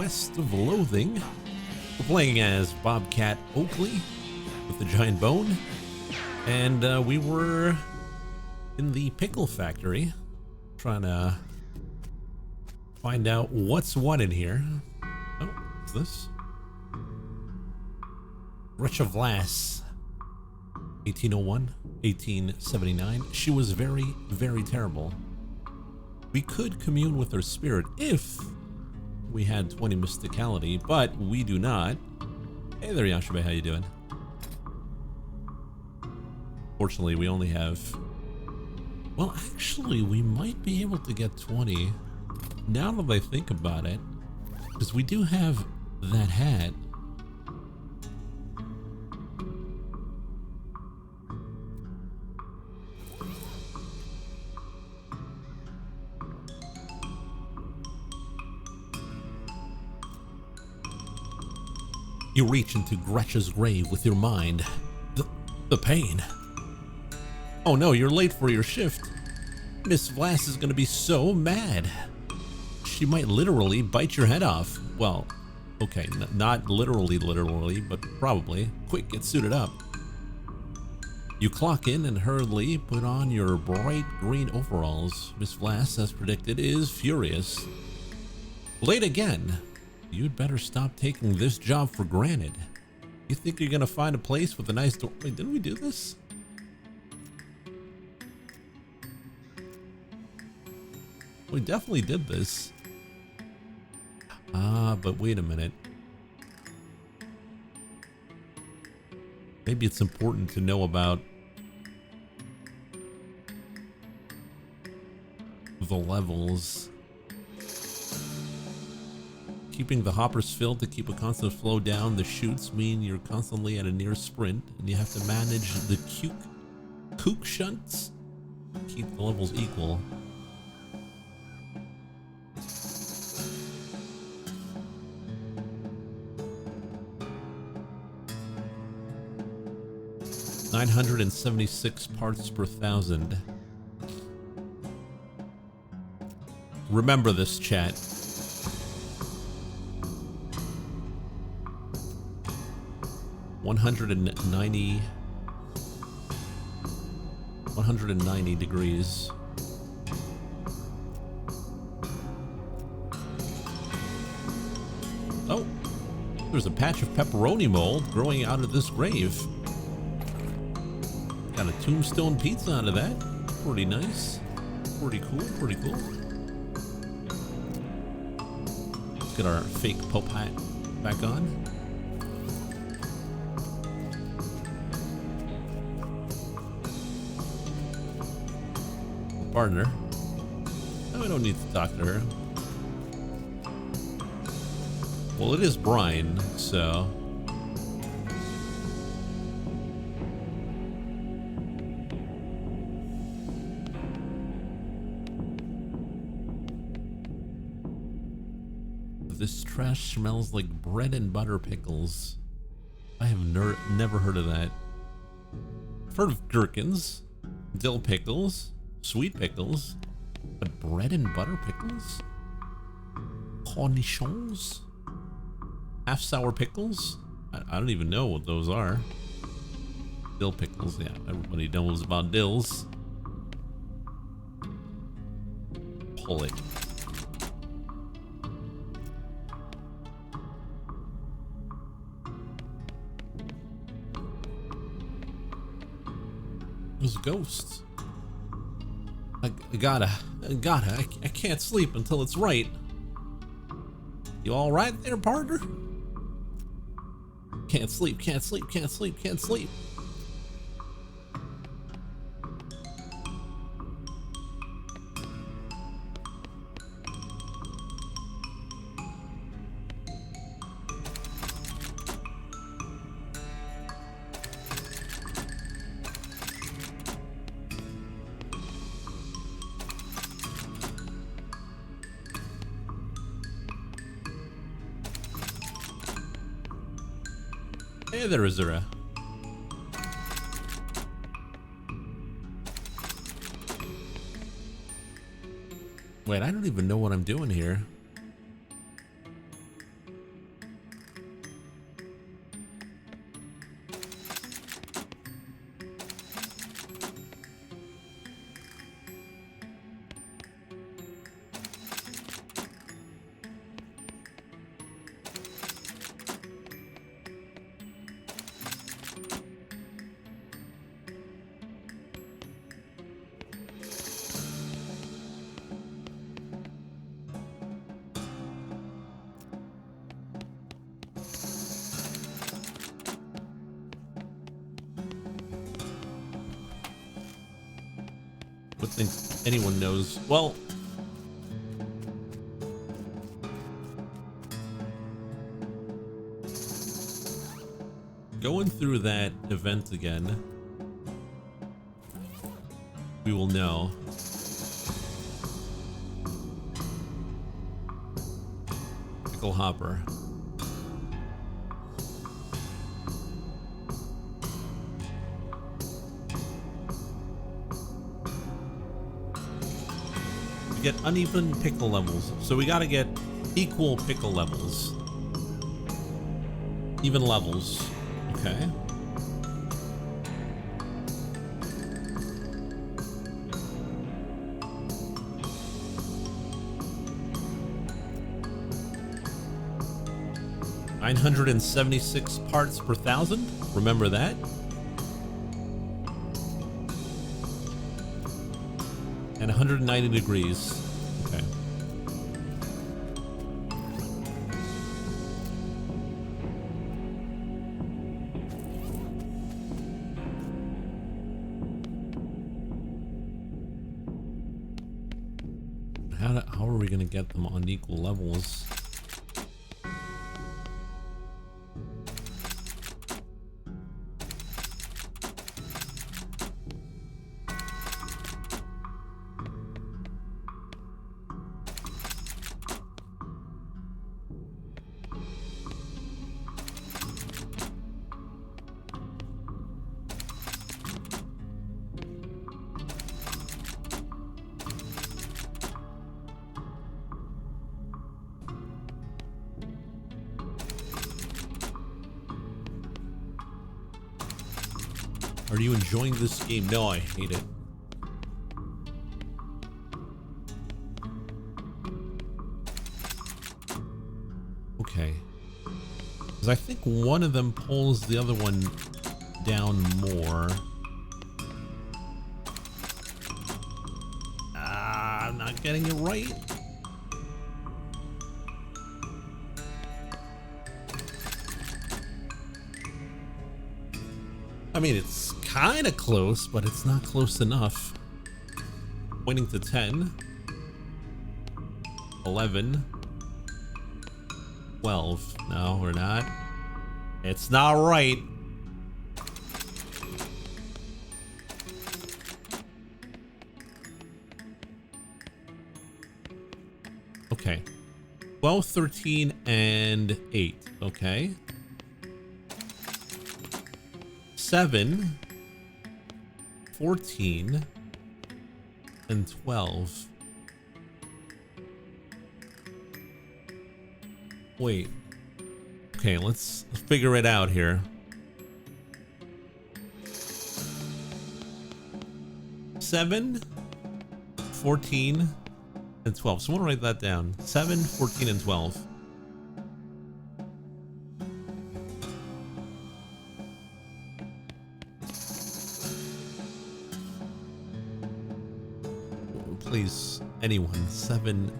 Quest of Loathing. We're playing as Bobcat Oakley with the giant bone, and we were in the pickle factory trying to find out what's what in here. Oh, what's this? Rechavlas, 1801, 1879. She was very, very terrible. We could commune with her spirit if we had 20 mysticality, but we do not. Hey there, Yashabe, how you doing? Fortunately, we only have... Well, actually, we might be able to get 20. Now that I think about it, because we do have that hat. You reach into Gretcha's grave with your mind. The pain. Oh no, you're late for your shift. Miss Vlass is gonna be so mad. She might literally bite your head off. Well, okay, not literally, but probably. Quick, get suited up. You clock in and hurriedly put on your bright green overalls. Miss Vlass, as predicted, is furious. Late again. You'd better stop taking this job for granted. You think you're gonna find a place with a nice door? Wait, didn't we do this? We definitely did this. But wait a minute. Maybe it's important to know about the levels. Keeping the hoppers filled to keep a constant flow down the chutes mean you're constantly at a near sprint, and you have to manage the kook shunts. Keep the levels equal. (976 parts per thousand). Remember this, chat. $190 degrees. Oh, there's a patch of pepperoni mold growing out of this grave. Got a tombstone pizza out of that. Pretty nice. Pretty cool, pretty cool. Let's get our fake Pope hat back on. Partner. No, we don't need to talk to her. Well, it is brine, so... This trash smells like bread and butter pickles. I have never heard of that. I've heard of gherkins, dill pickles, sweet pickles, but bread and butter pickles? Cornichons? Half sour pickles? I don't even know what those are. Dill pickles, yeah, everybody knows about dills. Pull it. There's ghosts. I can't sleep until it's right. You all right there, partner? Can't sleep. Hey there, Azura. Wait, I don't even know what I'm doing here. think anyone knows. Well, going through that event again, we will know. Pickle hopper. We get uneven pickle levels, so we gotta get equal pickle levels. Even levels. Okay. $976 parts per thousand. Remember that. And 190 degrees. Okay. How are we going to get them on equal levels? Are you enjoying this game? No, I hate it. Okay. Because I think one of them pulls the other one down more. I'm not getting it right. I mean, it's kind of close, but it's not close enough. Pointing to 10. 11. 12. No, we're not. It's not right. Okay. 12, 13, and 8. Okay. 7, 14, and 12. Wait. Okay, let's figure it out here. 7, 14, and 12. So I'm gonna write that down. 7, 14, and 12. Please, anyone. 7,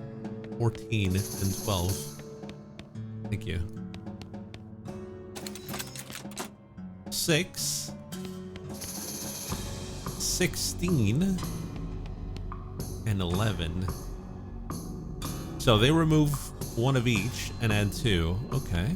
14, and 12. Thank you. 6, 16, and 11. So they remove one of each and add 2. Okay.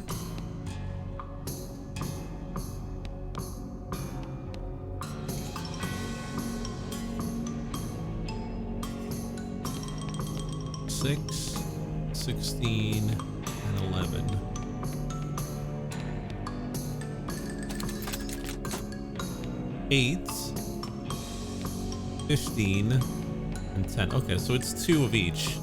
Six, 16, and 11. Eight, 15, and 10. Okay, so it's 2 of each.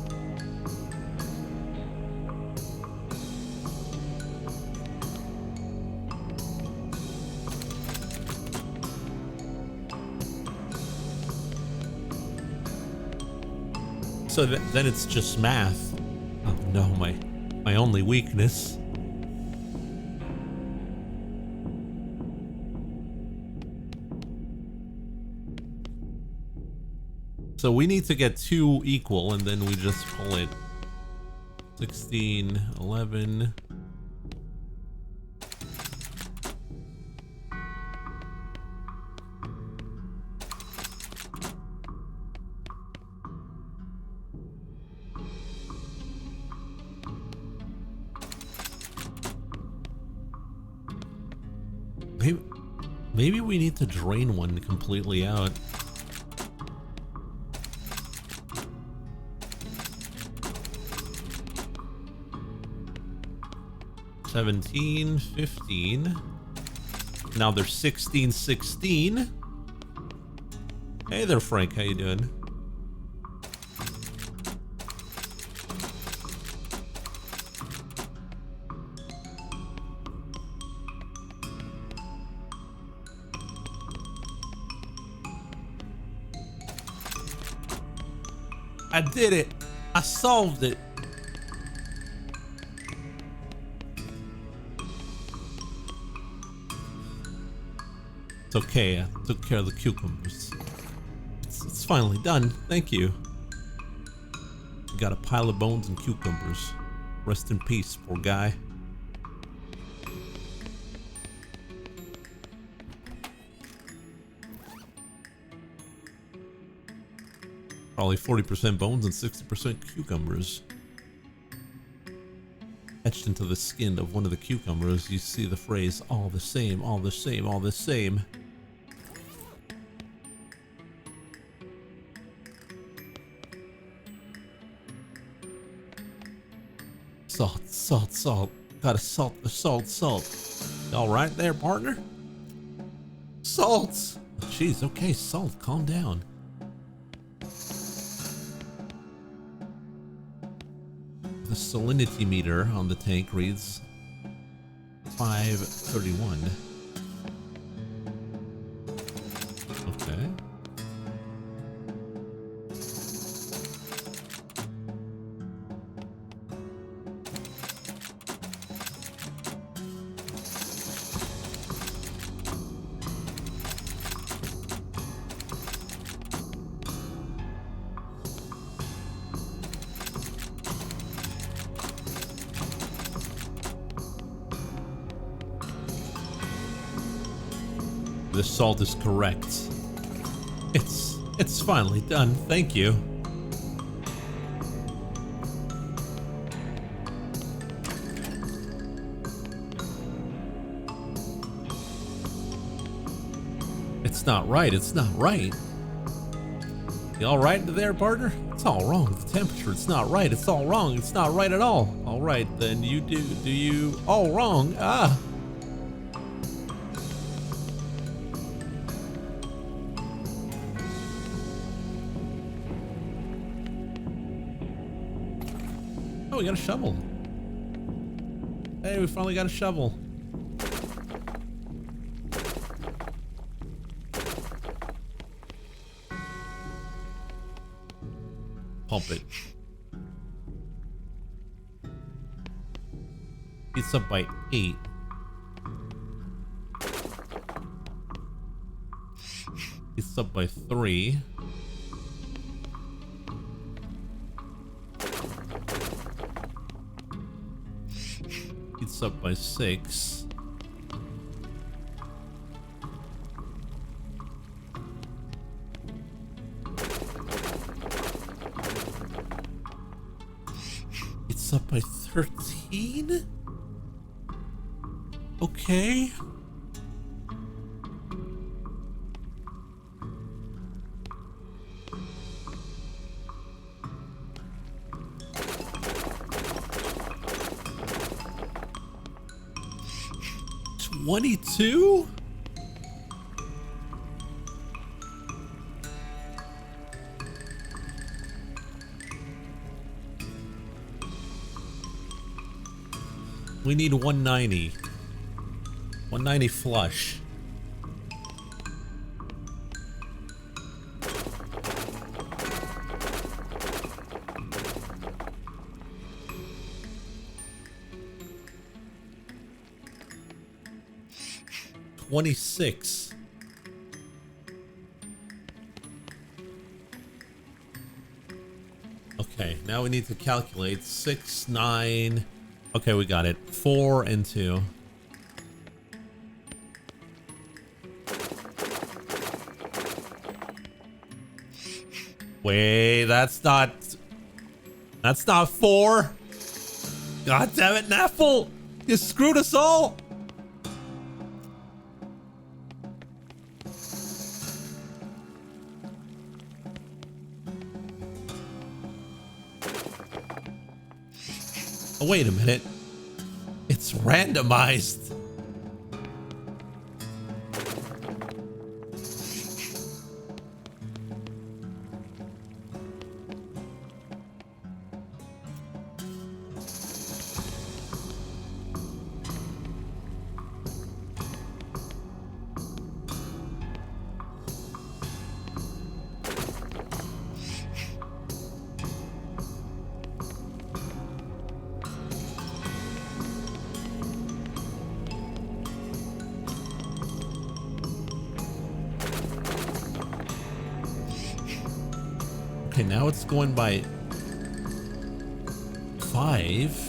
So then it's just math. Oh no, my only weakness. So we need to get 2 equal, and then we just pull it. 16, 11. Maybe we need to drain one completely out. $17, $15. Now there's $16, $16. Hey there, Frank. How you doing? I did it. I solved it. It's okay. I took care of the cucumbers. It's finally done. Thank you. You got a pile of bones and cucumbers. Rest in peace, poor guy. Probably 40% bones and 60% cucumbers. Etched into the skin of one of the cucumbers, you see the phrase, all the same, all the same, all the same. Salt, salt, salt. Gotta salt the salt, salt. All right there, partner? Salt! Jeez, okay, salt, calm down. The salinity meter on the tank reads 531. Okay. The salt is correct. It's finally done. Thank you. It's not right. It's not right. You all right there, partner? It's all wrong with the temperature. It's not right. It's all wrong. It's not right at all. All right, then you do you all wrong? Ah. Oh, we got a shovel. Hey, we finally got a shovel. Pump it. It's up by 8. It's up by 3. It's up by 6. It's up by 13? Okay. $22? We need 190. 190 flush. $26. Okay, now we need to calculate 6, 9. Okay, we got it. 4 and 2. Wait, that's not 4. God damn it, Naffle! You screwed us all! Oh, wait a minute. It's randomized. Okay, now it's going by 5.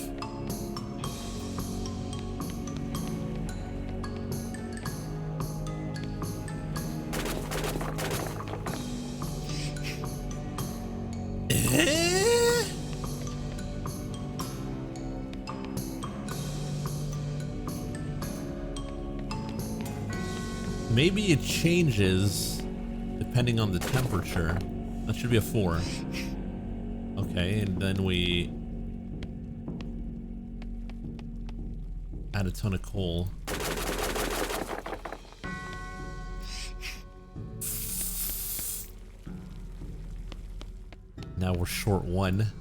Maybe it changes depending on the temperature. That should be a 4. Okay, and then we add a ton of coal. Now we're short 1.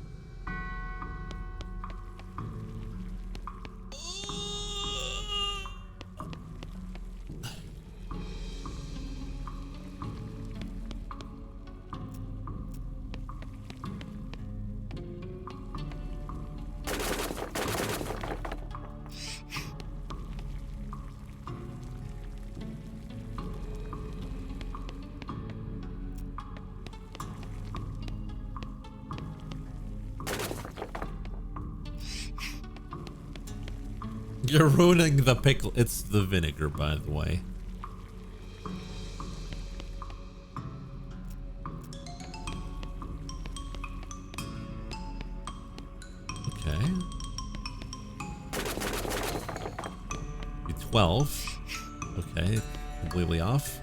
You're ruining the pickle. It's the vinegar, by the way. Okay. 12. Okay, completely off.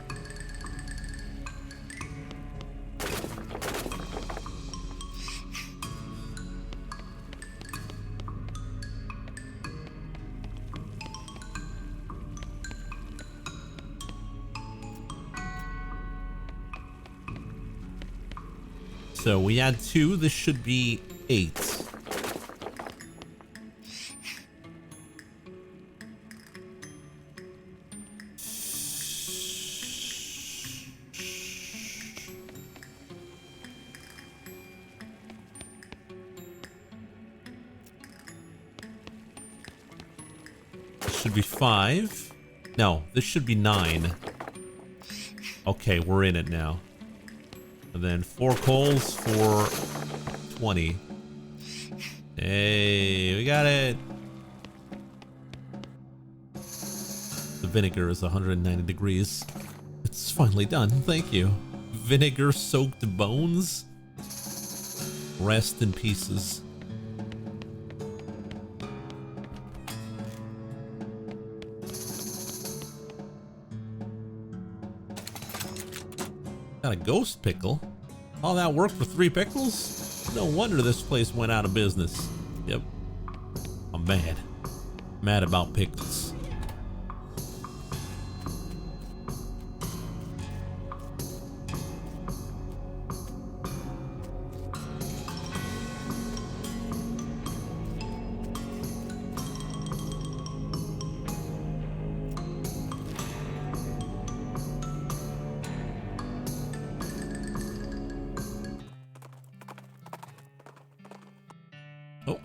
So we add 2. This should be 8. This should be 5. No, this should be 9. Okay, we're in it now. And then 4 coals for 20. Hey, we got it. The vinegar is 190 degrees. It's finally done. Thank you. Vinegar soaked bones. Rest in pieces. Got a ghost pickle. All that work for 3 pickles? No wonder this place went out of business. Yep. I'm mad. Mad about pickles. Oh.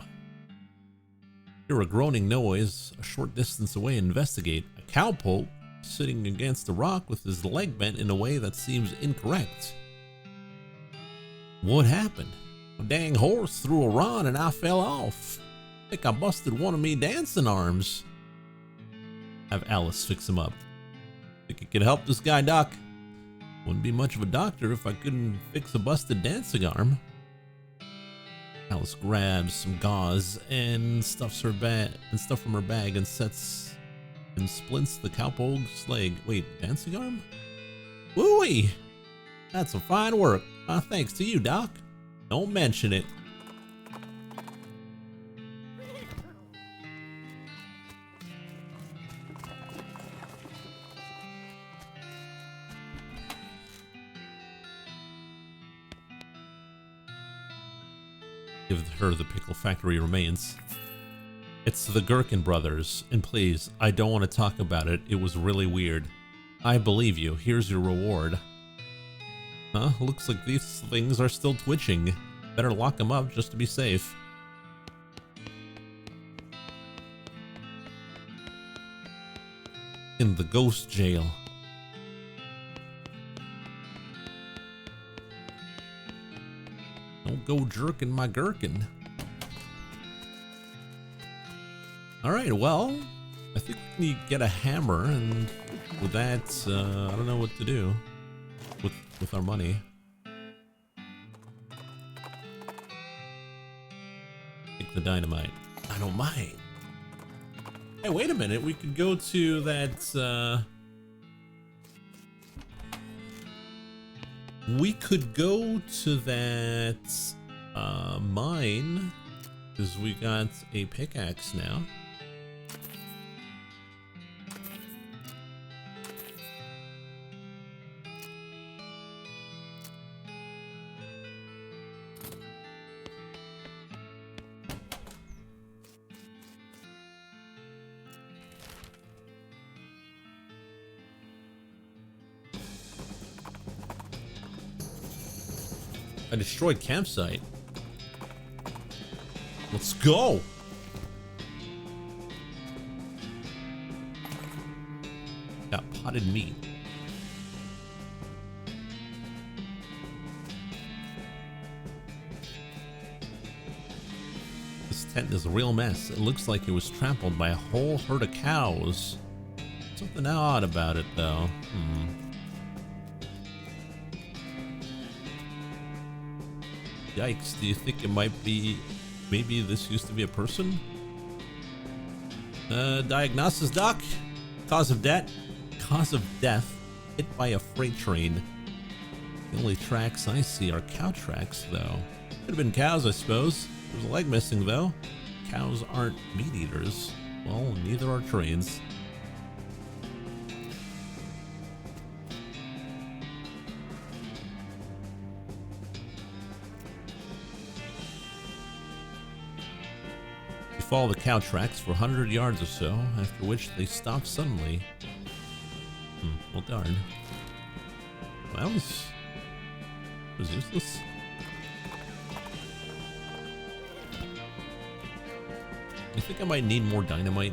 Hear a groaning noise a short distance away. Investigate. A cowpoke sitting against a rock with his leg bent in a way that seems incorrect. What happened? A dang horse threw a run and I fell off. Think I busted one of me dancing arms. Have Alice fix him up. Think you could help this guy, Doc? Wouldn't be much of a doctor if I couldn't fix a busted dancing arm. Alice grabs some gauze and stuffs her bag and stuff from her bag and splints the cowpoke's leg. Wait, dancing arm? Woo-wee! That's some fine work. Thanks to you, Doc. Don't mention it. Give her the pickle factory remains. It's the Gherkin brothers, and please, I don't want to talk about it. It was really weird. I believe you. Here's your reward. Huh? Looks like these things are still twitching. Better lock them up just to be safe. In the ghost jail. Don't go jerking my gherkin. Alright, well, I think we can get a hammer, and with that, I don't know what to do with our money. Take the dynamite. I don't mind. Hey, wait a minute, we could go to that, we could go to that, mine, because we got a pickaxe now. A destroyed campsite. Let's go. Got potted meat. This tent is a real mess. It looks like it was trampled by a whole herd of cows. Something odd about it, though. Yikes, do you think it might be... maybe this used to be a person? Diagnosis, doc? Cause of death? Cause of death? Hit by a freight train. The only tracks I see are cow tracks, though. Could have been cows, I suppose. There's a leg missing, though. Cows aren't meat eaters. Well, neither are trains. Follow the cow tracks for 100 yards or so, after which they stop suddenly. Well, darn. Well, that was useless. I think I might need more dynamite.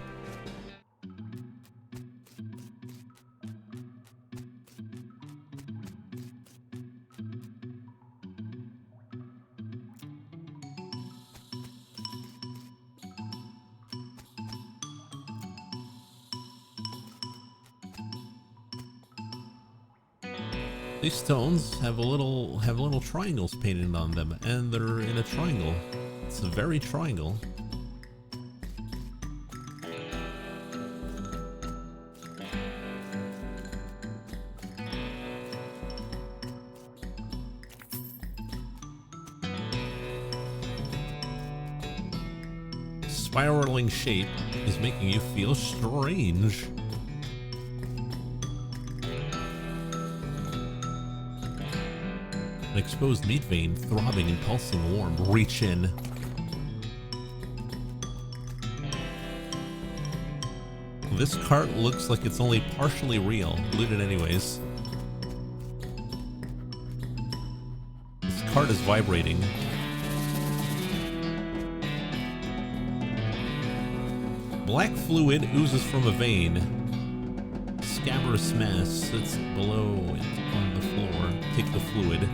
These stones have little triangles painted on them, and they're in a triangle. It's a very triangle. Spiraling shape is making you feel strange. An exposed meat vein, throbbing and pulsing warm. Reach in. This cart looks like it's only partially real. Loot it anyways. This cart is vibrating. Black fluid oozes from a vein. Scabrous mass sits below it on the floor. Take the fluid.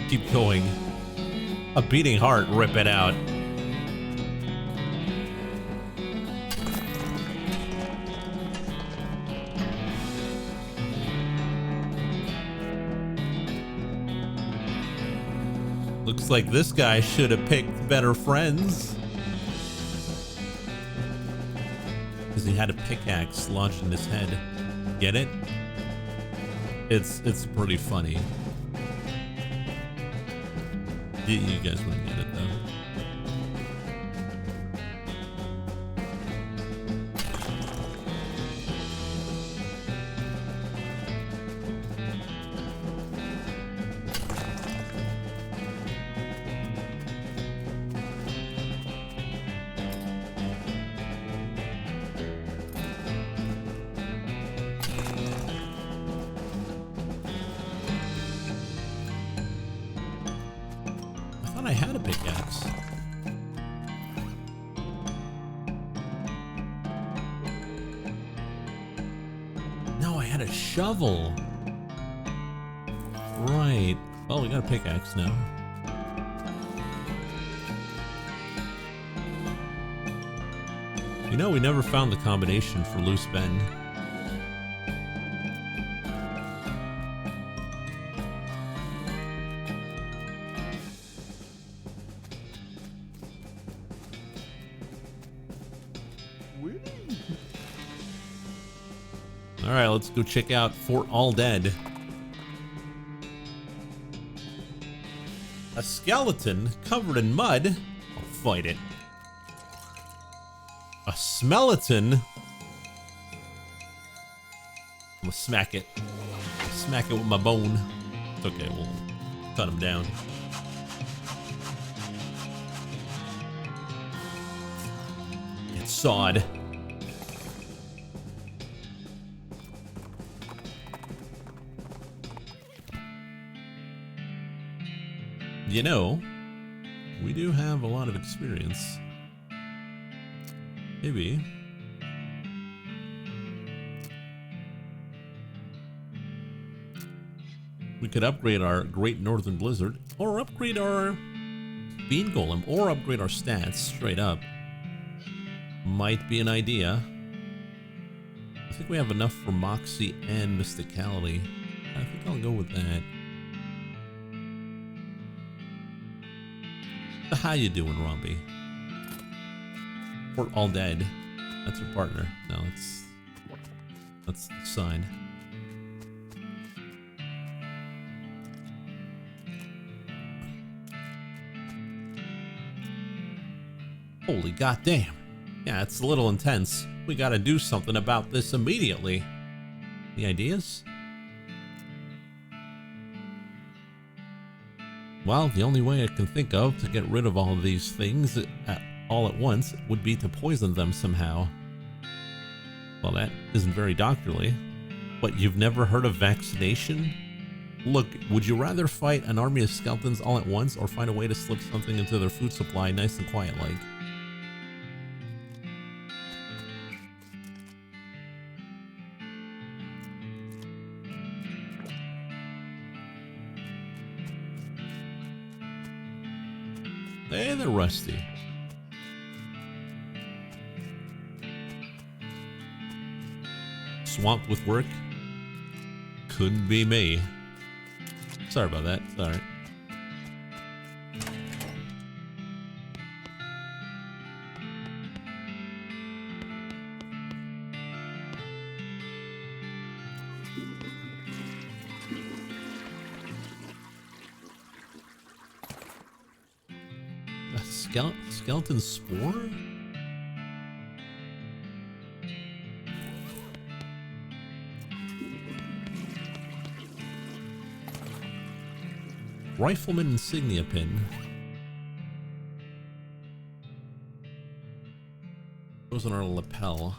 Keep going. A beating heart, rip it out. Looks like this guy should have picked better friends. Because he had a pickaxe lodged in his head. Get it? It's pretty funny. You guys wouldn't get it, though. pickaxe. No, I had a shovel. Right. Well, we got a pickaxe now. You know, we never found the combination for loose bend. All right, let's go check out Fort All Dead. A skeleton covered in mud. I'll fight it. A smeleton. I'm gonna smack it. Smack it with my bone. It's okay, we'll cut him down. Get sawed. You know, we do have a lot of experience. Maybe. We could upgrade our Great Northern Blizzard, or upgrade our Bean Golem, or upgrade our stats straight up. Might be an idea. I think we have enough for Moxie and Mysticality. I think I'll go with that. How you doing, Rombie? Fort All Dead. That's your partner. No, that's the sign. Holy goddamn. Yeah, it's a little intense. We gotta do something about this immediately. Any ideas? Well, the only way I can think of to get rid of all of these things all at once would be to poison them somehow. Well, that isn't very doctorly. But you've never heard of vaccination? Look, would you rather fight an army of skeletons all at once, or find a way to slip something into their food supply nice and quiet like? Hey, they're rusty. Swamped with work? Couldn't be me. Sorry about that. Sorry. Skeleton spore? Rifleman insignia pin. Goes on our lapel.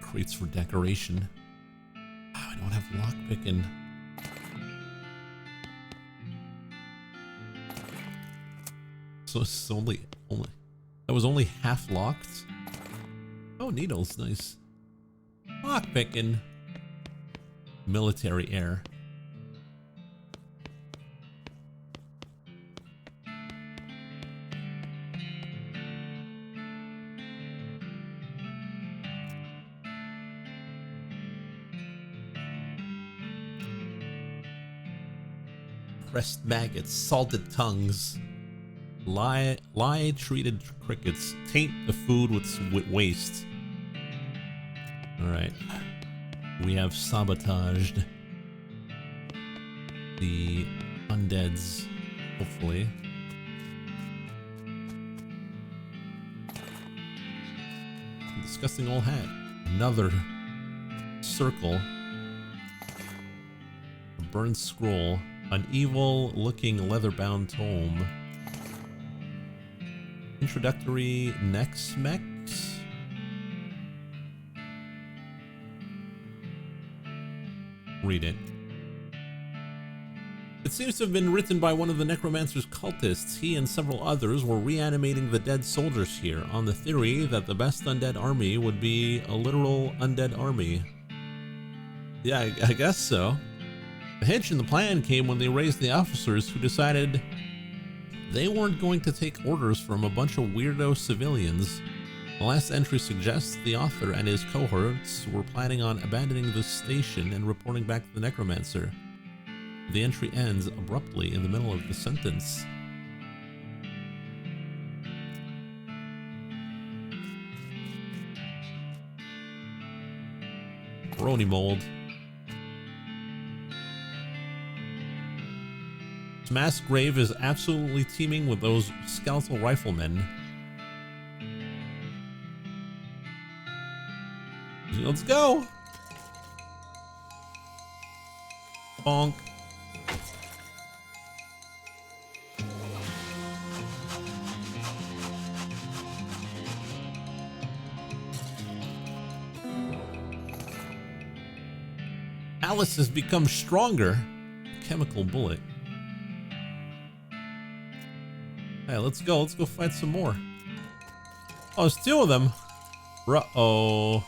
Crates for decoration. Oh, I don't have lockpicking. So it's only that was only half locked. Oh, needles, nice. Lockpicking. Military air. Pressed maggots, salted tongues, lie treated crickets, taint the food with waste. Alright. We have sabotaged the undeads, hopefully. Disgusting old hat. Another circle. A burned scroll. An evil-looking leather-bound tome. Introductory Nex Mex. Read it. It seems to have been written by one of the necromancer's cultists. He and several others were reanimating the dead soldiers here on the theory that the best undead army would be a literal undead army. Yeah, I guess so. The hitch in the plan came when they raised the officers who decided they weren't going to take orders from a bunch of weirdo civilians. The last entry suggests the author and his cohorts were planning on abandoning the station and reporting back to the necromancer. The entry ends abruptly in the middle of the sentence. Brony mold. This mass grave is absolutely teeming with those skeletal riflemen. Let's go! Bonk. Alice has become stronger. Chemical bullet. Hey, let's go. Let's go fight some more. Oh, there's two of them. Bruh-oh.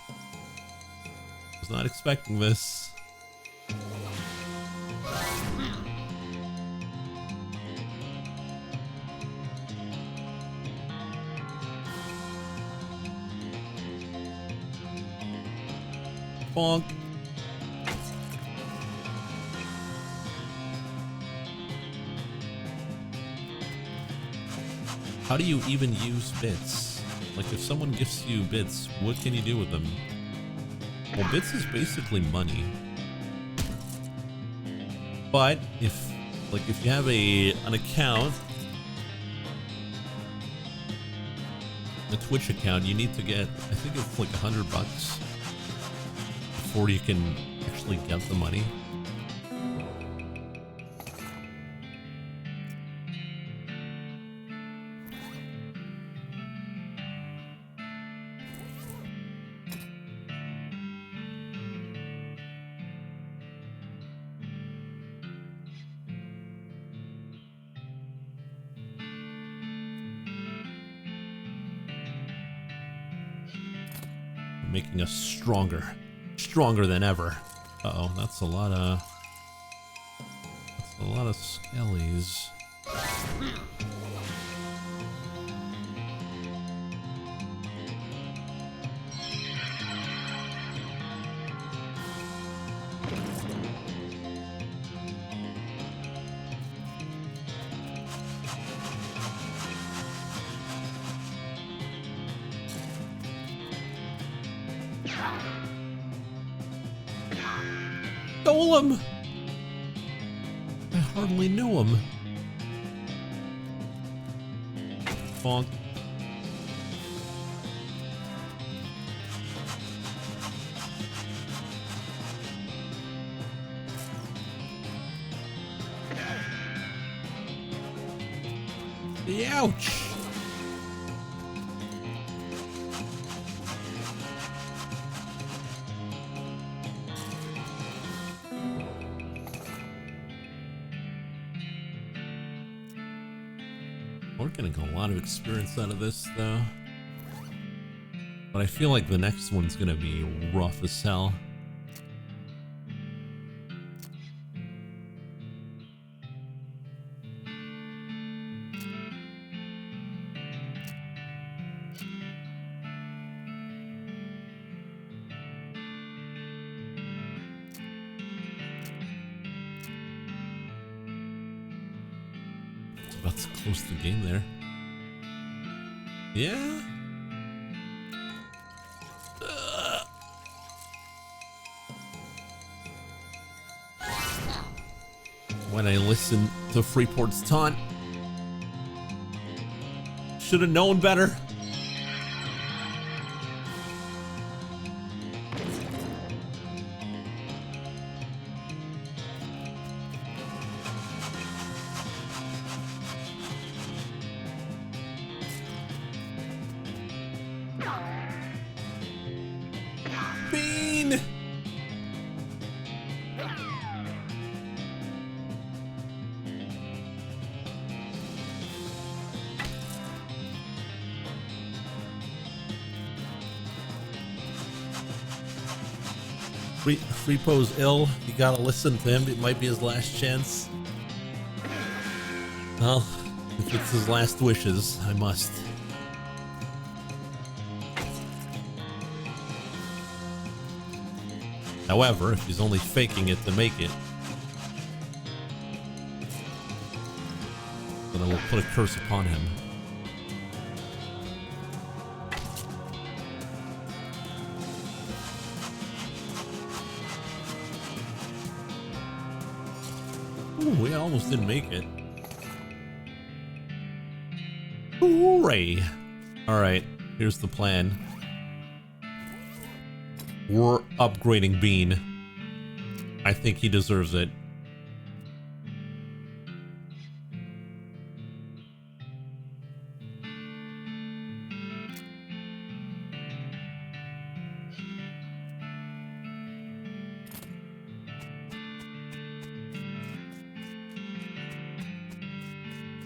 Was not expecting this. Bonk. How do you even use bits? Like, if someone gifts you bits, what can you do with them? Well, bits is basically money. But if you have an account, a Twitch account, you need to get, I think it's like $100 before you can actually get the money. Making us stronger than ever. Uh-oh, that's a lot of skellies. Golem! I hardly knew him. Bonk. Ouch! We're getting a lot of experience out of this, though. But I feel like the next one's gonna be rough as hell. About to close the game there. Yeah. When I listened to Freeport's taunt, should have known better. Freepo's ill. You gotta listen to him. It might be his last chance. Well, if it's his last wishes, I must. However, if he's only faking it to make it, then I will put a curse upon him. Ooh, we almost didn't make it. Hooray! Alright, here's the plan. We're upgrading Bean. I think he deserves it.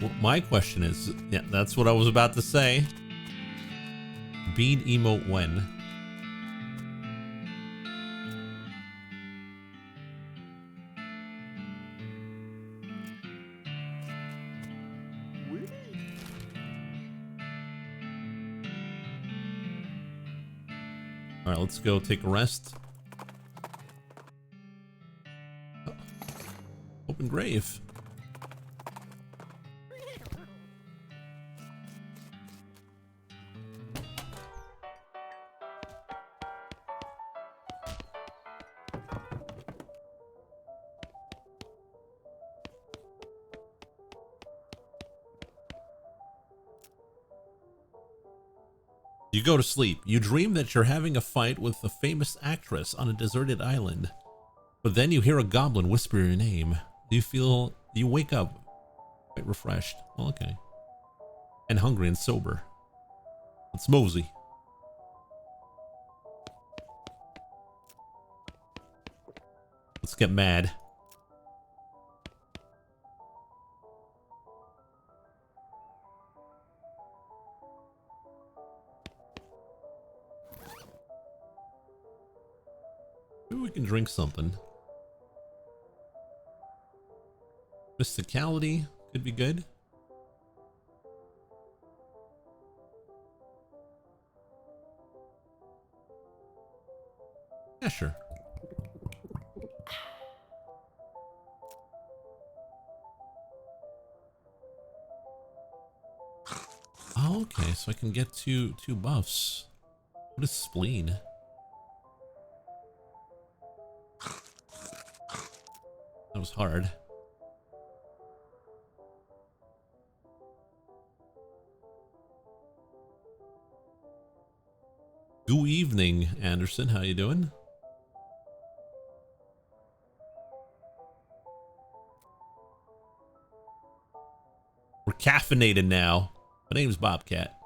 Well, my question is, yeah, that's what I was about to say. Bean emote when? Alright, let's go take a rest. Oh. Open grave. You go to sleep. You dream that you're having a fight with a famous actress on a deserted island. But then you hear a goblin whisper your name. You wake up quite refreshed. Well, okay. And hungry and sober. Let's mosey. Let's get mad. Maybe we can drink something. Mysticality could be good. Yeah, sure. Oh, okay, so I can get two buffs. What is spleen? That was hard. Good evening, Anderson. How you doing? We're caffeinated now. My name's Bobcat.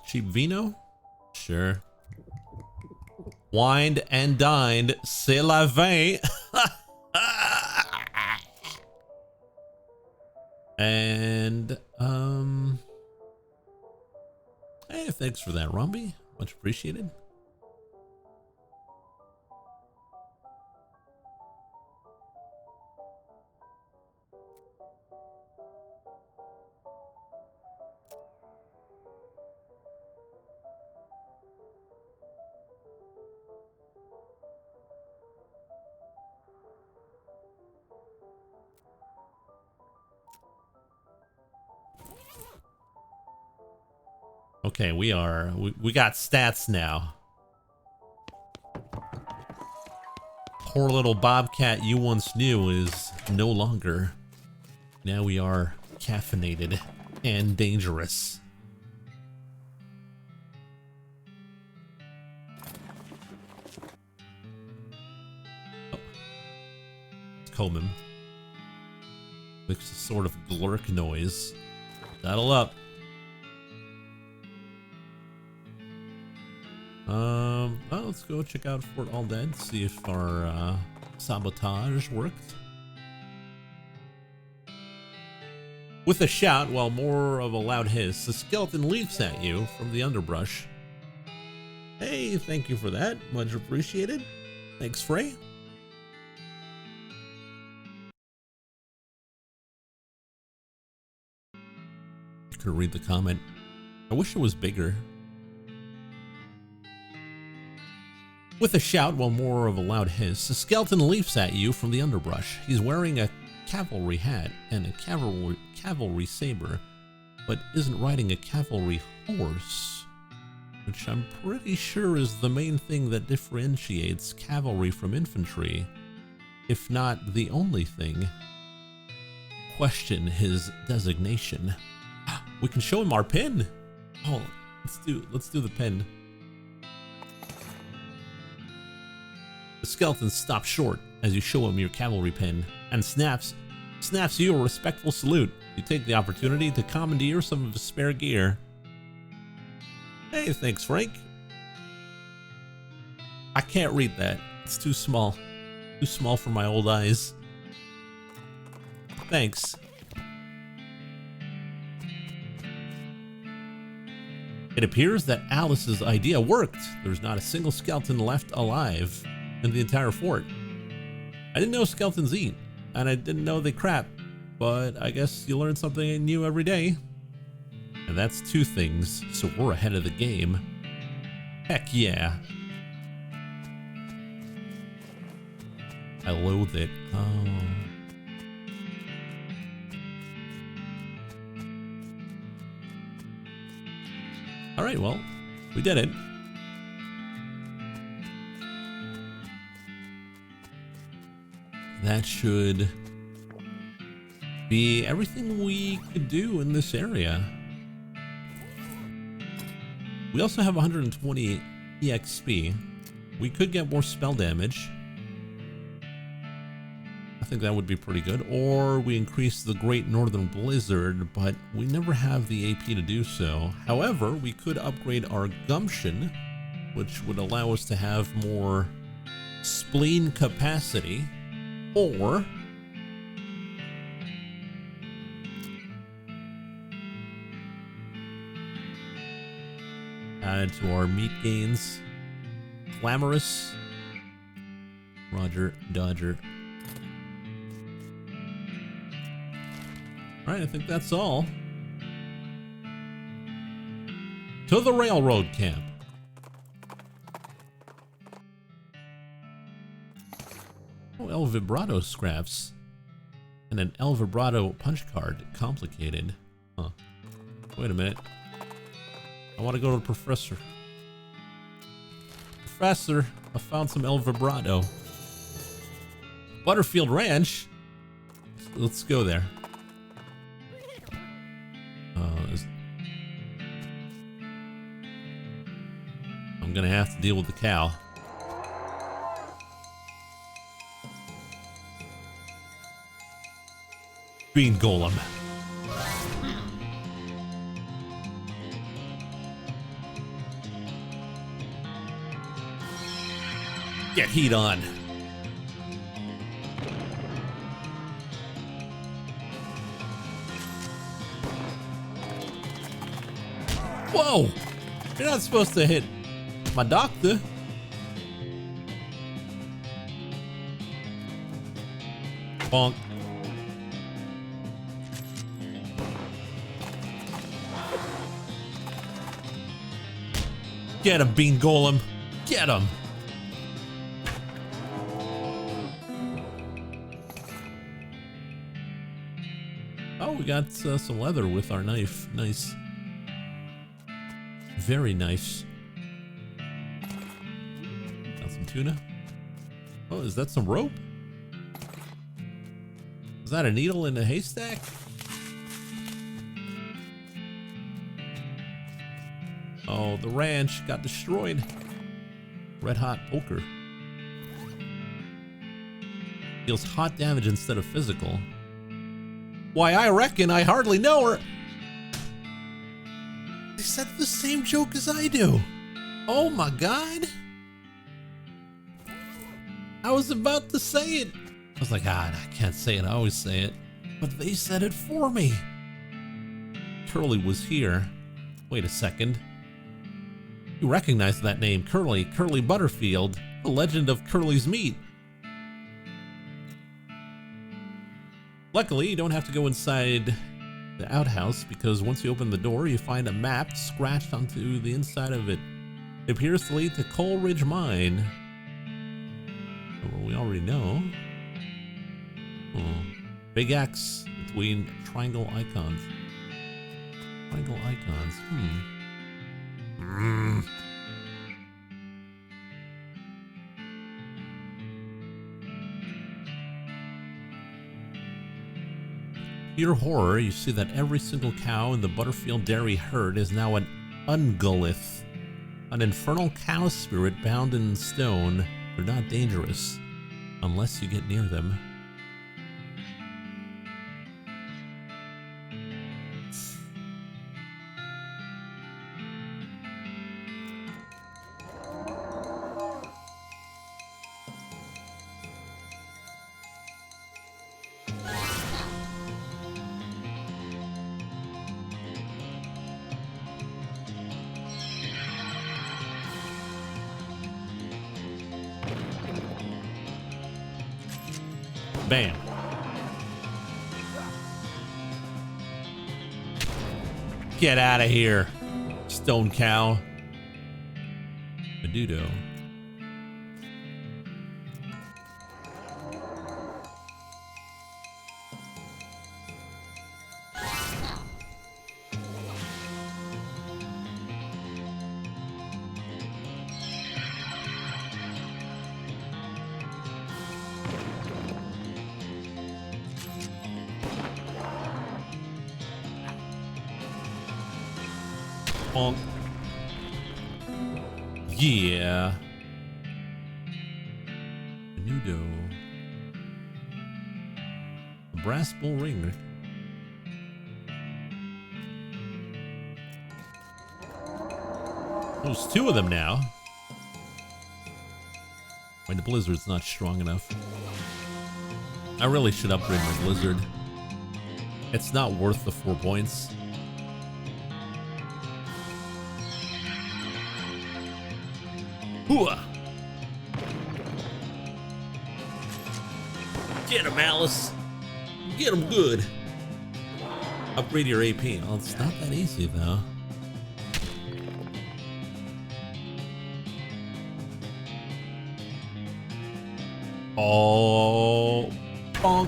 Cheap vino? Sure. Wined and dined. C'est la vie. And, hey, thanks for that, Rumby. Much appreciated. Okay, we got stats now. Poor little Bobcat you once knew is no longer. Now we are caffeinated and dangerous. Oh. Let's comb him. Makes a sort of glurk noise. Saddle up. Well, let's go check out Fort All Dead, see if our sabotage worked. With a shout, while more of a loud hiss, the skeleton leaps at you from the underbrush. Hey, thank you for that. Much appreciated. Thanks, Frey. Could read the comment. I wish it was bigger. With a shout, while more of a loud hiss, a skeleton leaps at you from the underbrush. He's wearing a cavalry hat and a cavalry saber, but isn't riding a cavalry horse, which I'm pretty sure is the main thing that differentiates cavalry from infantry, if not the only thing. Question his designation. We can show him our pin. Oh, let's do the pin. The skeleton stops short as you show him your cavalry pin and snaps you a respectful salute. You take the opportunity to commandeer some of his spare gear. Hey, thanks, Frank. I can't read that. It's too small. Too small for my old eyes. Thanks. It appears that Alice's idea worked. There's not a single skeleton left alive in the entire fort. I didn't know skeletons eat, and I didn't know they crap, but I guess you learn something new every day. And that's 2 things, so we're ahead of the game. Heck yeah. I loathe it. Oh. Alright, well, we did it. That should be everything we could do in this area. We also have 120 EXP. We could get more spell damage. I think that would be pretty good. Or we increase the Great Northern Blizzard, but we never have the AP to do so. However, we could upgrade our gumption, which would allow us to have more spleen capacity. Or added to our meat gains. Clamorous. Roger, Dodger. Alright, I think that's all. To the railroad camp. Oh, El Vibrato scraps. And an El Vibrato punch card. Complicated. Huh. Wait a minute. I want to go to the professor. Professor, I found some El Vibrato. Butterfield Ranch? Let's go there. I'm gonna have to deal with the cow. Bean Golem. Get heat on. Whoa! You're not supposed to hit my doctor. Bonk. Get him, Bean Golem. Get him. Oh, we got some leather with our knife. Nice. Very nice. Got some tuna. Oh, is that some rope? Is that a needle in a haystack? Oh, the ranch got destroyed. Red hot poker. Deals hot damage instead of physical. Why, I reckon I hardly know her. They said the same joke as I do. Oh my god! I was about to say it. I was like, I can't say it, I always say it. But they said it for me. Curly was here. Wait a second. You recognize that name, Curly Butterfield, the legend of Curly's meat. Luckily, you don't have to go inside the outhouse because once you open the door, you find a map scratched onto the inside of it. It appears to lead to Coleridge Mine. Well, we already know. Big X between triangle icons. Triangle icons. To your horror, you see that every single cow in the Butterfield dairy herd is now an ungulith, an infernal cow spirit bound in stone. They're not dangerous unless you get near them. Bam. Get out of here, stone cow. Menudo. Bonk. Yeah. Menudo. A brass bull ring. There's two of them now. Wait, the blizzard's not strong enough. I really should upgrade my blizzard. It's not worth the 4 points. Hooah! Get him, Alice! Get him good! Upgrade your AP. Well, it's not that easy, though. Oh, bonk.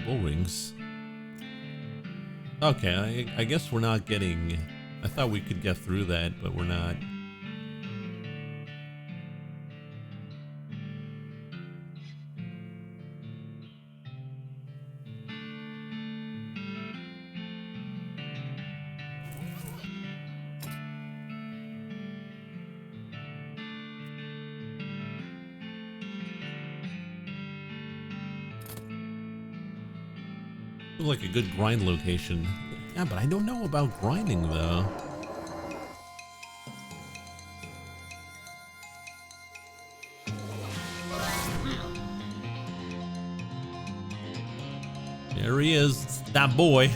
Bull rings. Okay, I guess we're not getting... I thought we could get through that, but we're not. Like a good grind location. Yeah, but I don't know about grinding though. There he is, that boy.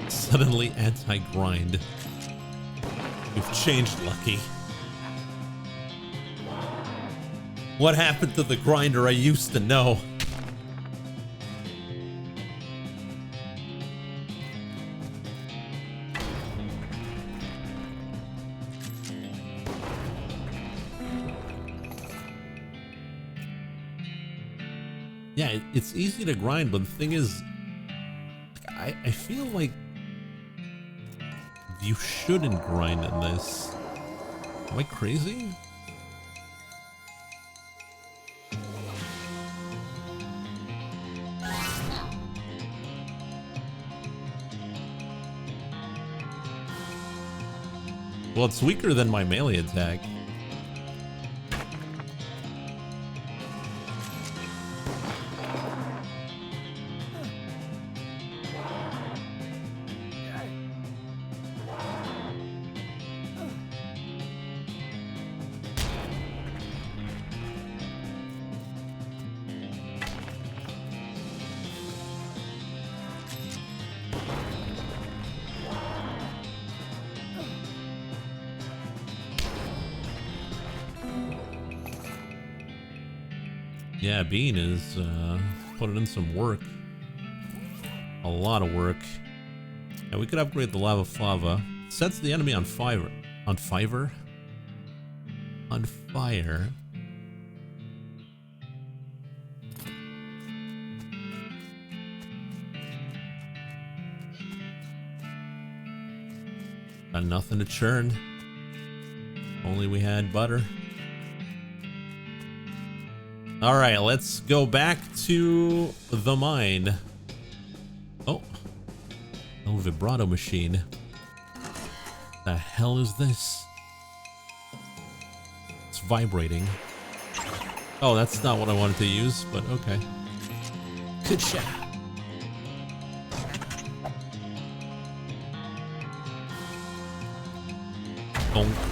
Suddenly anti-grind. You've changed, Lucky. What happened to the grinder I used to know? Yeah, it's easy to grind, but the thing is, I feel like you shouldn't grind in this. Am I crazy? Well, it's weaker than my melee attack. Yeah, Bean is putting in some work. A lot of work. Yeah, we could upgrade the Lava Flava. Sets the enemy on fire. On fire? On fire. Got nothing to churn. Only we had butter. All right, let's go back to the mine. Oh, no vibrato machine. The hell is this? It's vibrating. Oh, that's not what I wanted to use, but okay. Good shot. Bonk.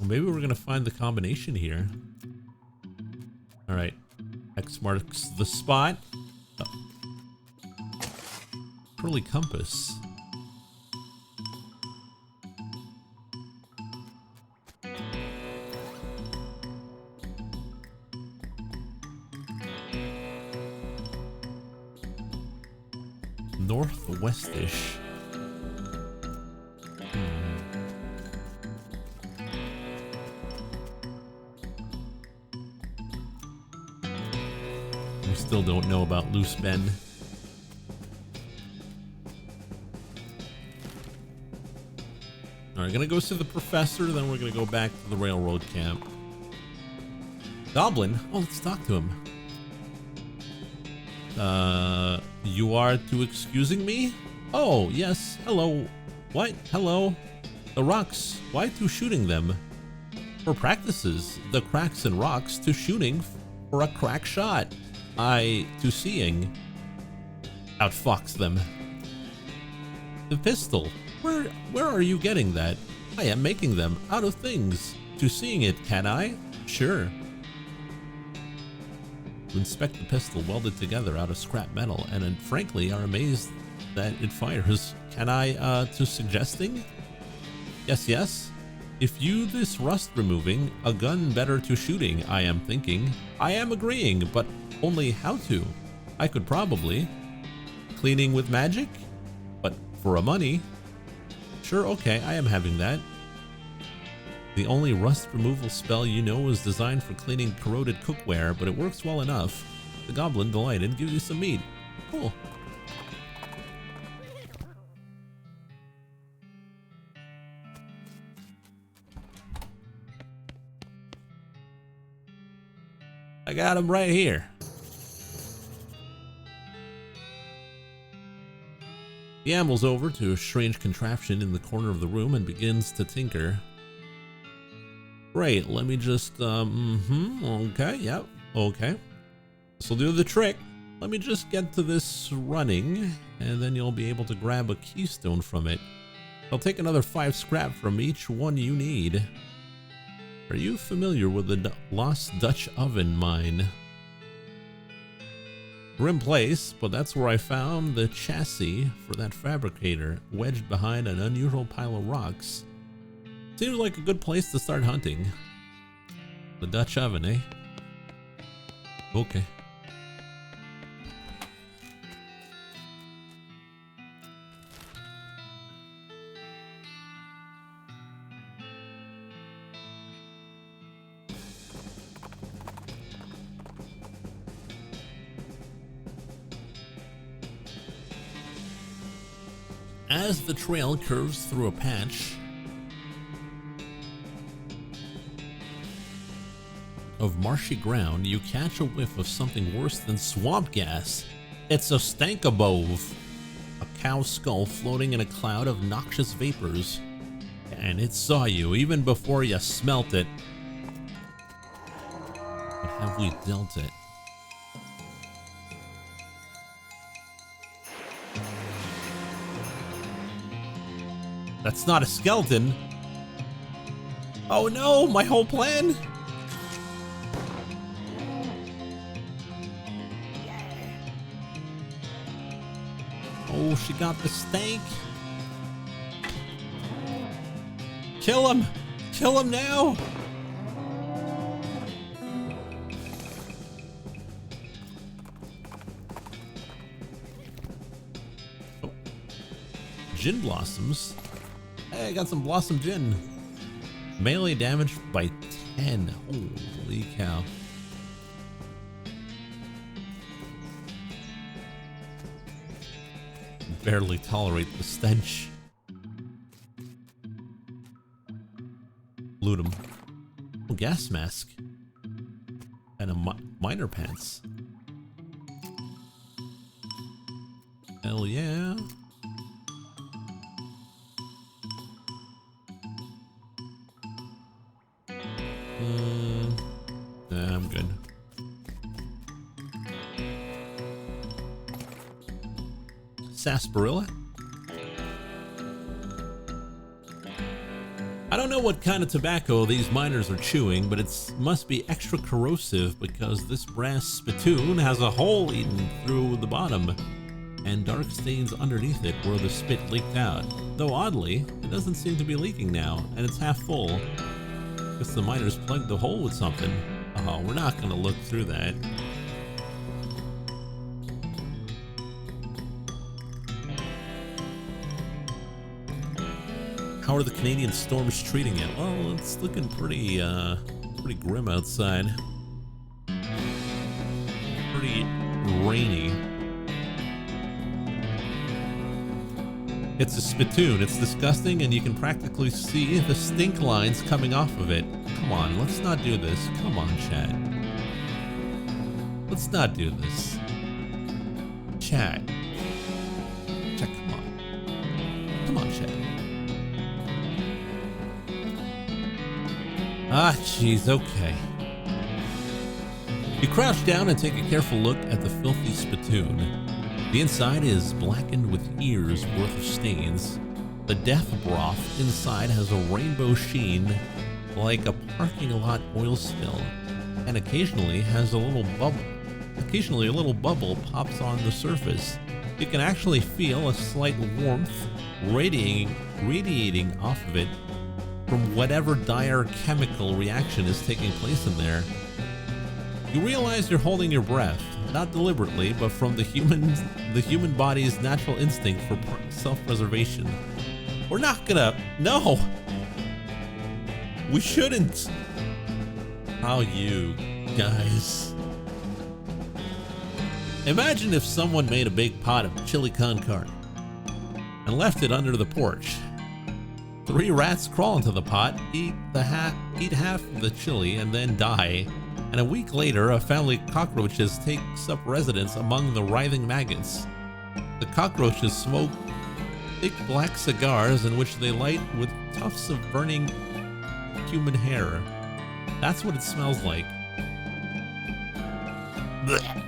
Maybe we're gonna find the combination here. All right, X marks the spot. Curly compass. Northwestish. Still don't know about Loose Bend. Alright, gonna go see the professor, then we're gonna go back to the railroad camp. Goblin? Oh, let's talk to him. You are to excusing me? Oh, yes. Hello. What? Hello. The rocks. Why to shooting them? For practices. The cracks and rocks to shooting for a crack shot. I to seeing. Outfox them. The pistol. Where are you getting that? I am making them out of things. To seeing it, can I? Sure. To inspect the pistol welded together out of scrap metal, and frankly are amazed that it fires. Can I to suggesting? Yes, yes. If you this rust removing, a gun better to shooting, I am thinking. I am agreeing, but only how to? I could probably. Cleaning with magic? But for a money? Sure, okay, I am having that. The only rust removal spell you know is designed for cleaning corroded cookware, but it works well enough. The goblin, delighted, gives you some meat. Cool. I got him right here. He ambles over to a strange contraption in the corner of the room and begins to tinker. Great, let me just, okay, yep, okay. This'll do the trick. Let me just get to this running, and then you'll be able to grab a keystone from it. I'll take another 5 scrap from each one you need. Are you familiar with the Lost Dutch Oven mine? Grim place, but that's where I found the chassis for that fabricator, wedged behind an unusual pile of rocks. Seems like a good place to start hunting. The Dutch Oven, eh? Okay. As the trail curves through a patch, of marshy ground, you catch a whiff of something worse than swamp gas. It's a stank-above, a cow skull floating in a cloud of noxious vapors. And it saw you even before you smelt it. But have we dealt it? That's not a skeleton. Oh no, my whole plan. Oh, she got the stank. Kill him! Kill him now! Oh. Gin blossoms. Hey, I got some blossom gin. Melee damage by 10. Holy cow. Barely tolerate the stench. Loot him. Oh, gas mask. And a miner pants. Hell yeah. Nah, I'm good. Sarsaparilla? I don't know what kind of tobacco these miners are chewing, but it must be extra corrosive because this brass spittoon has a hole eaten through the bottom and dark stains underneath it where the spit leaked out. Though oddly, it doesn't seem to be leaking now, and it's half full. Guess the miners plugged the hole with something. Oh, we're not gonna look through that. How are the Canadian storms treating it? Well, it's looking pretty grim outside. Pretty rainy. It's a spittoon. It's disgusting, and you can practically see the stink lines coming off of it. Come on, let's not do this. Come on, chat. Let's not do this. Chat. Chat, come on. Come on, chat. Ah, jeez, okay. You crouch down and take a careful look at the filthy spittoon. The inside is blackened with years worth of stains. The death broth inside has a rainbow sheen like a parking lot oil spill, and occasionally a little bubble pops on the surface. You can actually feel a slight warmth radiating off of it from whatever dire chemical reaction is taking place in there. You realize you're holding your breath, not deliberately, but from the human body's natural instinct for self-preservation. We're not gonna, no! We shouldn't! How you guys. Imagine if someone made a big pot of chili con carne and left it under the porch. 3 rats crawl into the pot, eat half of the chili, and then die. And a week later, a family of cockroaches takes up residence among the writhing maggots. The cockroaches smoke thick black cigars in which they light with tufts of burning human hair. That's what it smells like. Blech.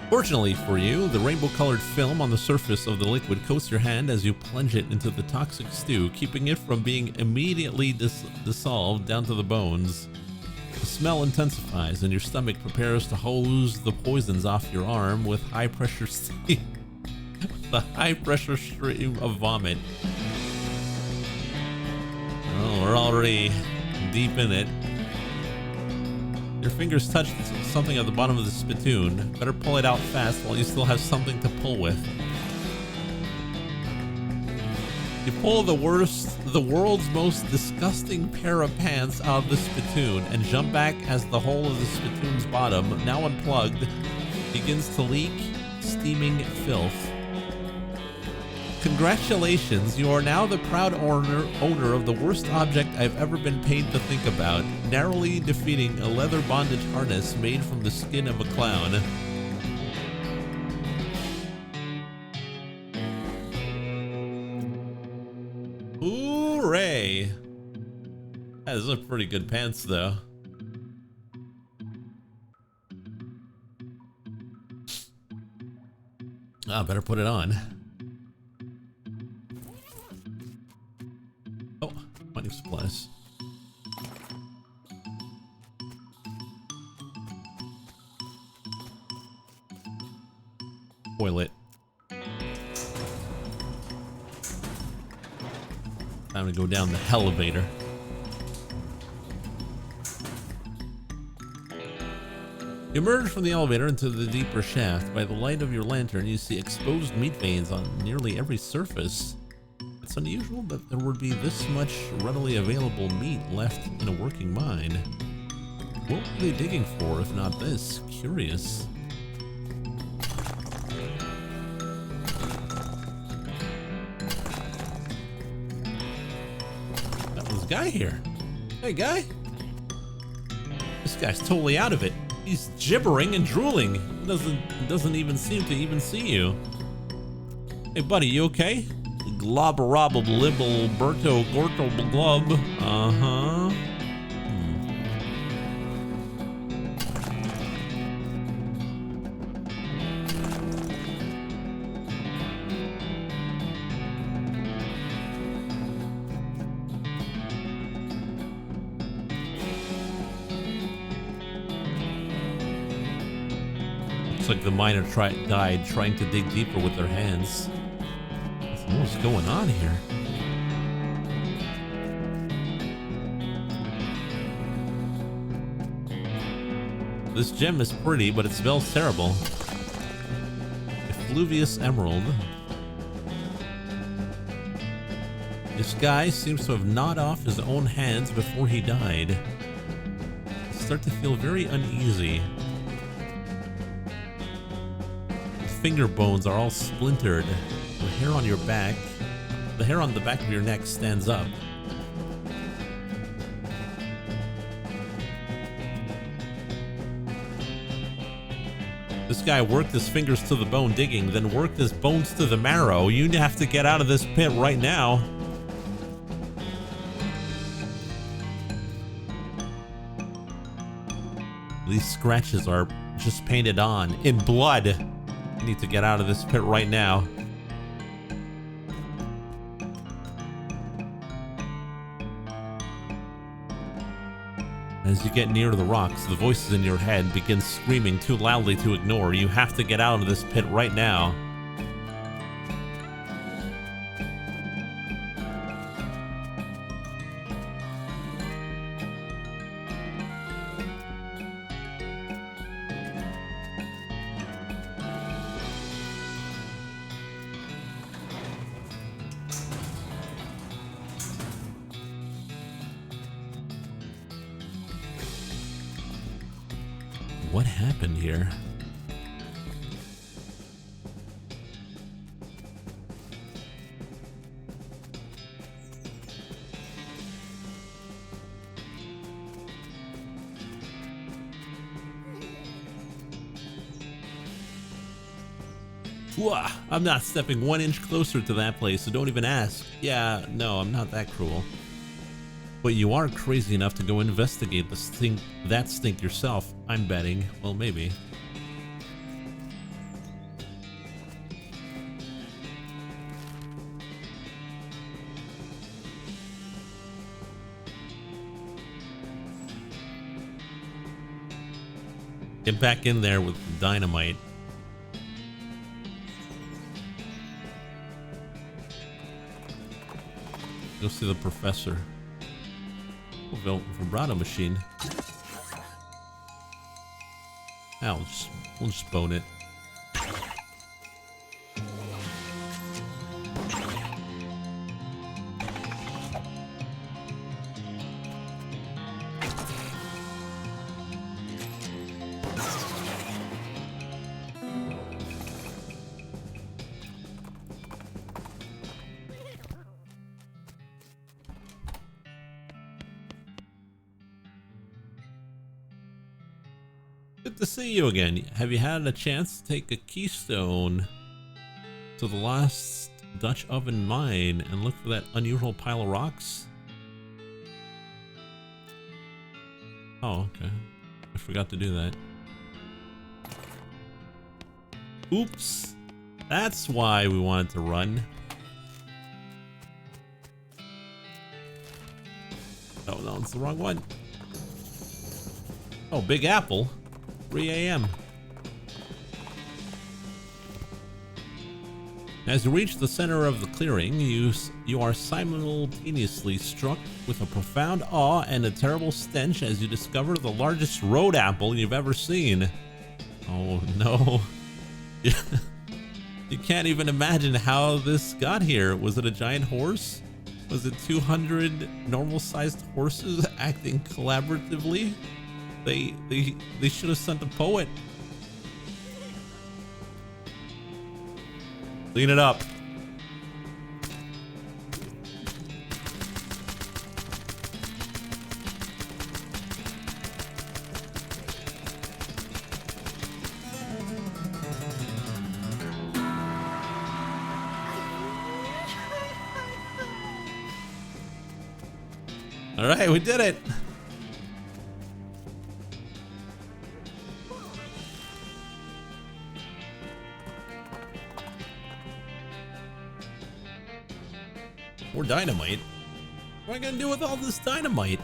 Fortunately for you, the rainbow-colored film on the surface of the liquid coats your hand as you plunge it into the toxic stew, keeping it from being immediately dissolved down to the bones. The smell intensifies and your stomach prepares to hose the poisons off your arm with high-pressure steam. The high-pressure stream of vomit. Oh, we're already deep in it. Your fingers touch something at the bottom of the spittoon. Better pull it out fast while you still have something to pull with. You pull the world's most disgusting pair of pants out of the spittoon and jump back as the hole of the spittoon's bottom, now unplugged, begins to leak steaming filth. Congratulations, you are now the proud owner of the worst object I've ever been paid to think about, narrowly defeating a leather bondage harness made from the skin of a clown. Hooray! Those are pretty good pants, though. Ah, better put it on. Oh, plenty of supplies. Toilet. Time to go down the elevator. You emerge from the elevator into the deeper shaft. By the light of your lantern, you see exposed meat veins on nearly every surface. It's unusual that there would be this much readily available meat left in a working mine. What were they digging for, if not this? Curious. That was a guy here. Hey, guy. This guy's totally out of it. He's gibbering and drooling. He doesn't even seem to even see you. Hey, buddy, you okay? Globberobble libble Berto Gorto glub. Uh-huh. Looks like the miner died trying to dig deeper with their hands. What's going on here? This gem is pretty, but it smells terrible. Effluvious emerald. This guy seems to have gnawed off his own hands before he died. I start to feel very uneasy. The finger bones are all splintered. The hair on your back, the hair on the back of your neck stands up. This guy worked his fingers to the bone digging, then worked his bones to the marrow. You have to get out of this pit right now. These scratches are just painted on in blood. You need to get out of this pit right now. As you get near to the rocks, the voices in your head begin screaming too loudly to ignore. You have to get out of this pit right now. What happened here? Wah, I'm not stepping 1 inch closer to that place, so don't even ask. Yeah, no, I'm not that cruel. But you are crazy enough to go investigate that stink yourself, I'm betting. Well, maybe. Get back in there with the dynamite. Go see the professor. Vibrato machine. We'll just bone it. Good to see you again. Have you had a chance to take a keystone to the last Dutch oven mine and look for that unusual pile of rocks? Oh, okay. I forgot to do that. Oops. That's why we wanted to run. Oh, no, it's the wrong one. Oh, Big Apple. 3 a.m. As you reach the center of the clearing, you are simultaneously struck with a profound awe and a terrible stench as you discover the largest road apple you've ever seen. Oh no. You can't even imagine how this got here. Was it a giant horse? Was it 200 normal-sized horses acting collaboratively? They should have sent a poet. Clean it up. All right, we did it. More dynamite? What am I gonna do with all this dynamite?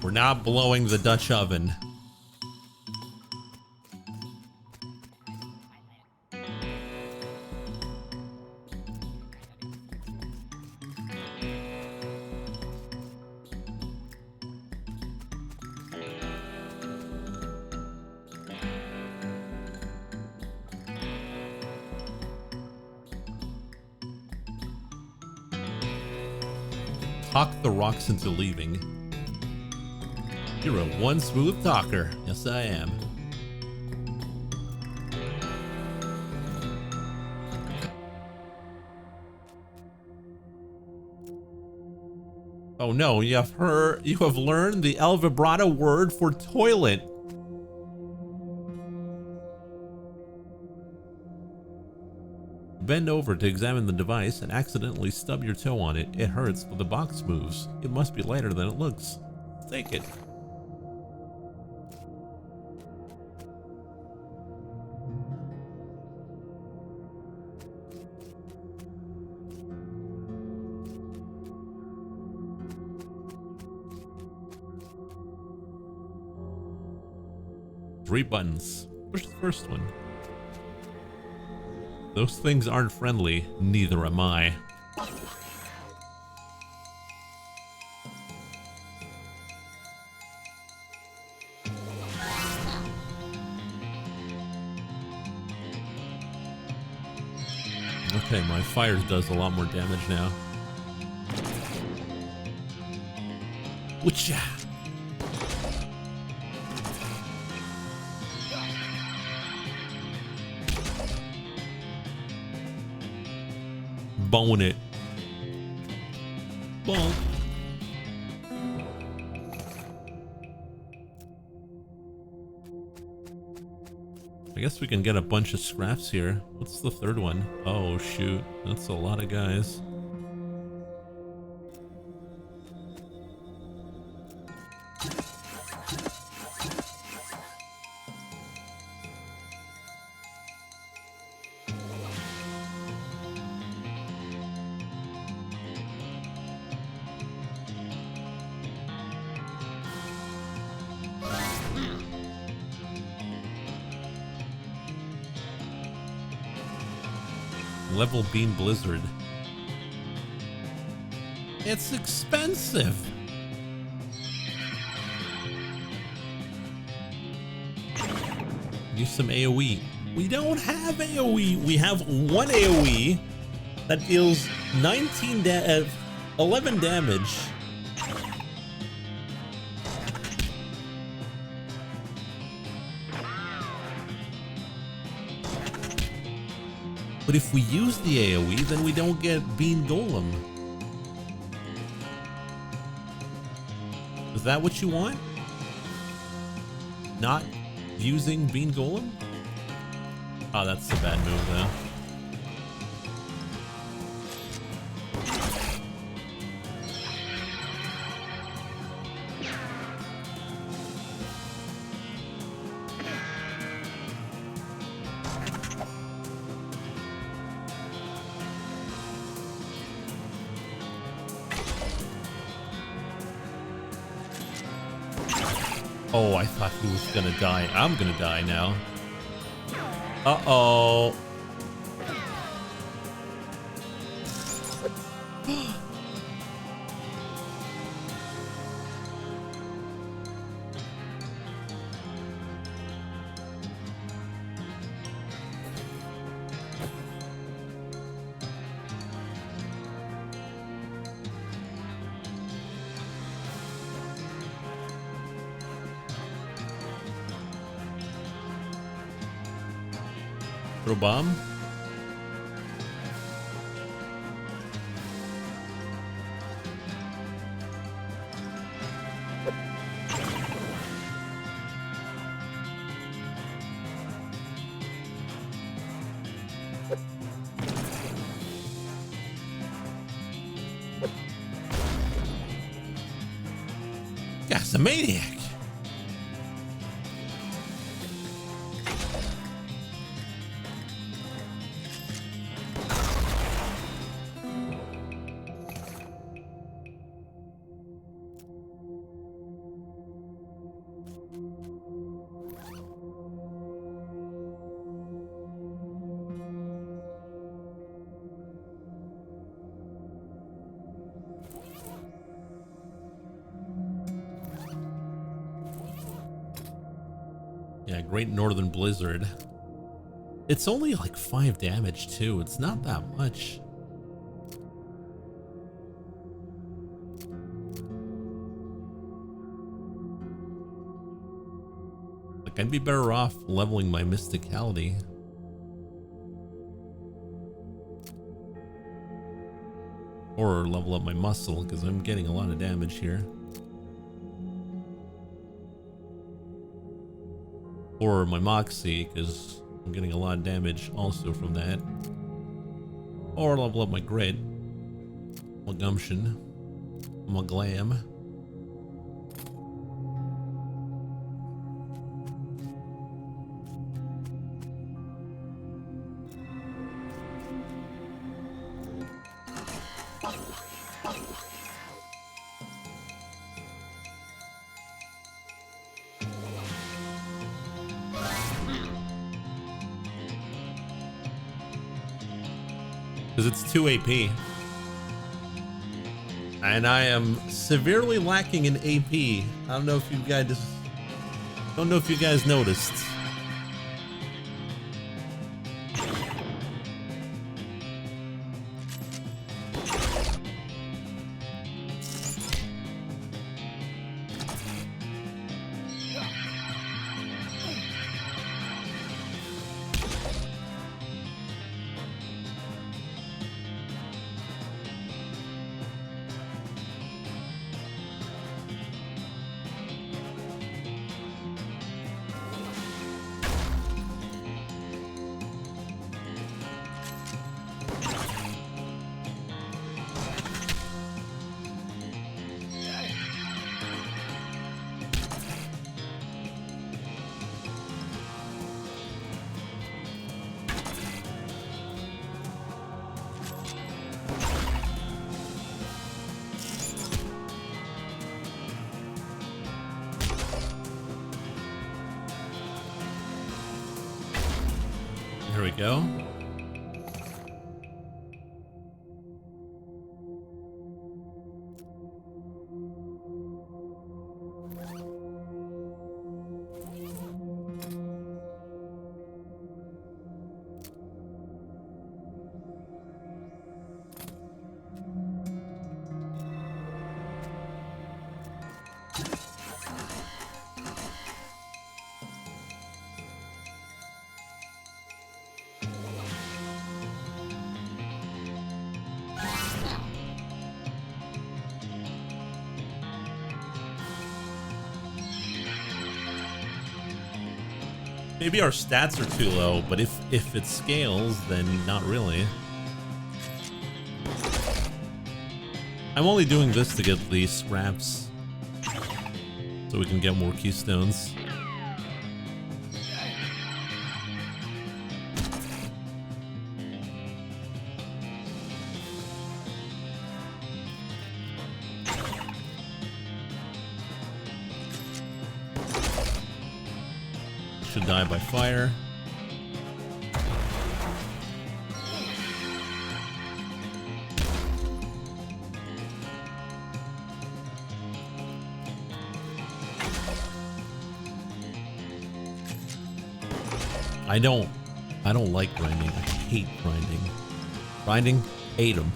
We're not blowing the Dutch oven. Talk the rocks into leaving. You're a one smooth talker. Yes, I am. Oh no, you have learned the El Vibrato word for toilet. Bend over to examine the device and accidentally stub your toe on it. It hurts, but the box moves. It must be lighter than it looks. Take it. 3 buttons. Push the first one. Those things aren't friendly, neither am I. Okay, my fire does a lot more damage now. Whatcha? Bone it. Bone. I guess we can get a bunch of scraps here. What's the third one? Oh shoot, that's a lot of guys. Level Bean Blizzard. It's expensive. Use some AoE. We don't have AoE. We have one AoE that deals 11 damage. But if we use the AoE, then we don't get Bean Golem. Is that what you want? Not using Bean Golem? Oh, that's a bad move, though. Oh, I thought he was gonna die. I'm gonna die now. Uh-oh. Throw bomb. That's a maniac. Yeah, Great Northern Blizzard. It's only like 5 damage too. It's not that much. Like, I'd be better off leveling my mysticality. Or level up my muscle, because I'm getting a lot of damage here. Or my moxie, because I'm getting a lot of damage also from that. Or level up my grit, my gumption, my glam. Because it's 2 AP. And I am severely lacking in AP. I don't know if you guys noticed. Here we go. Maybe our stats are too low, but if it scales, then not really. I'm only doing this to get the scraps, so we can get more keystones. Should die by fire. I don't like grinding. I hate grinding. Grinding, hate them.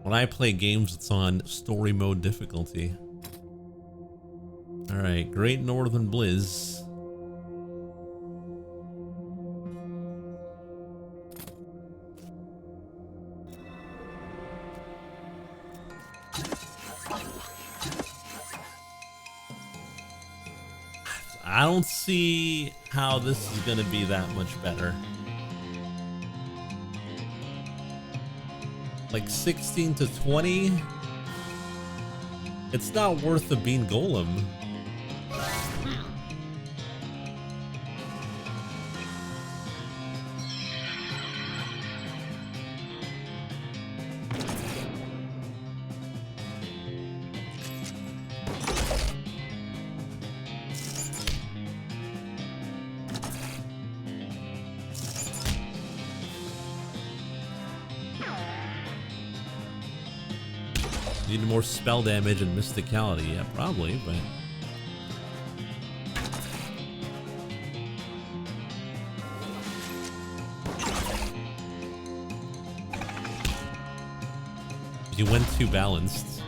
When I play games, it's on story mode difficulty. Alright, Great Northern Blizz. I don't see how this is going to be that much better. Like 16 to 20? It's not worth the bean golem. Need more spell damage and mysticality. Yeah, probably, but... You went too balanced.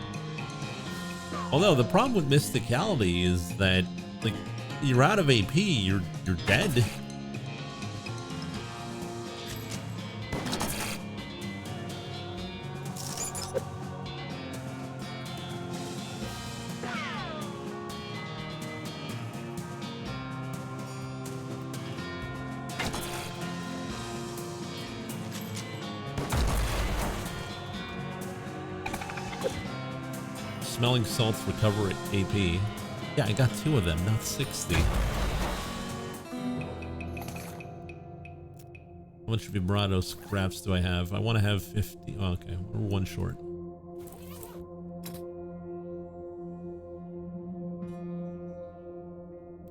Although, the problem with mysticality is that, like, you're out of AP, you're dead. Smelling salts recover AP. Yeah, I got 2 of them, not 60. How much vibrato scraps do I have? I want to have 50. Oh, okay, we're 1 short.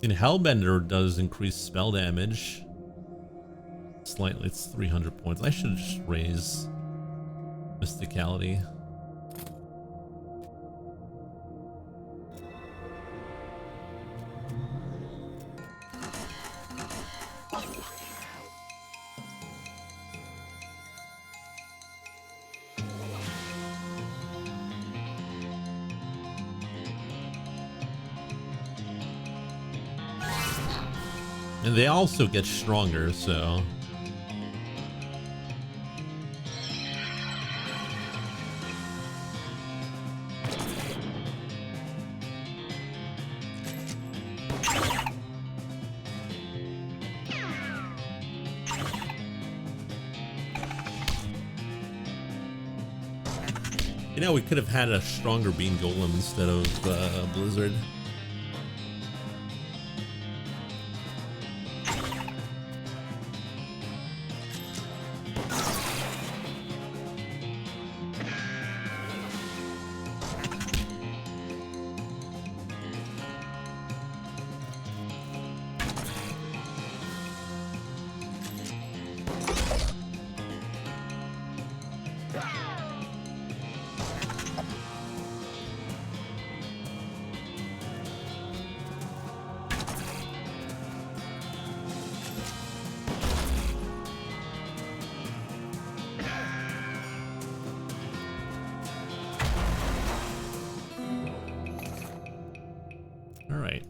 And Hellbender does increase spell damage. Slightly, it's 300 points. I should just raise mysticality. And they also get stronger, so... You know, we could have had a stronger Bean Golem instead of Blizzard. All right.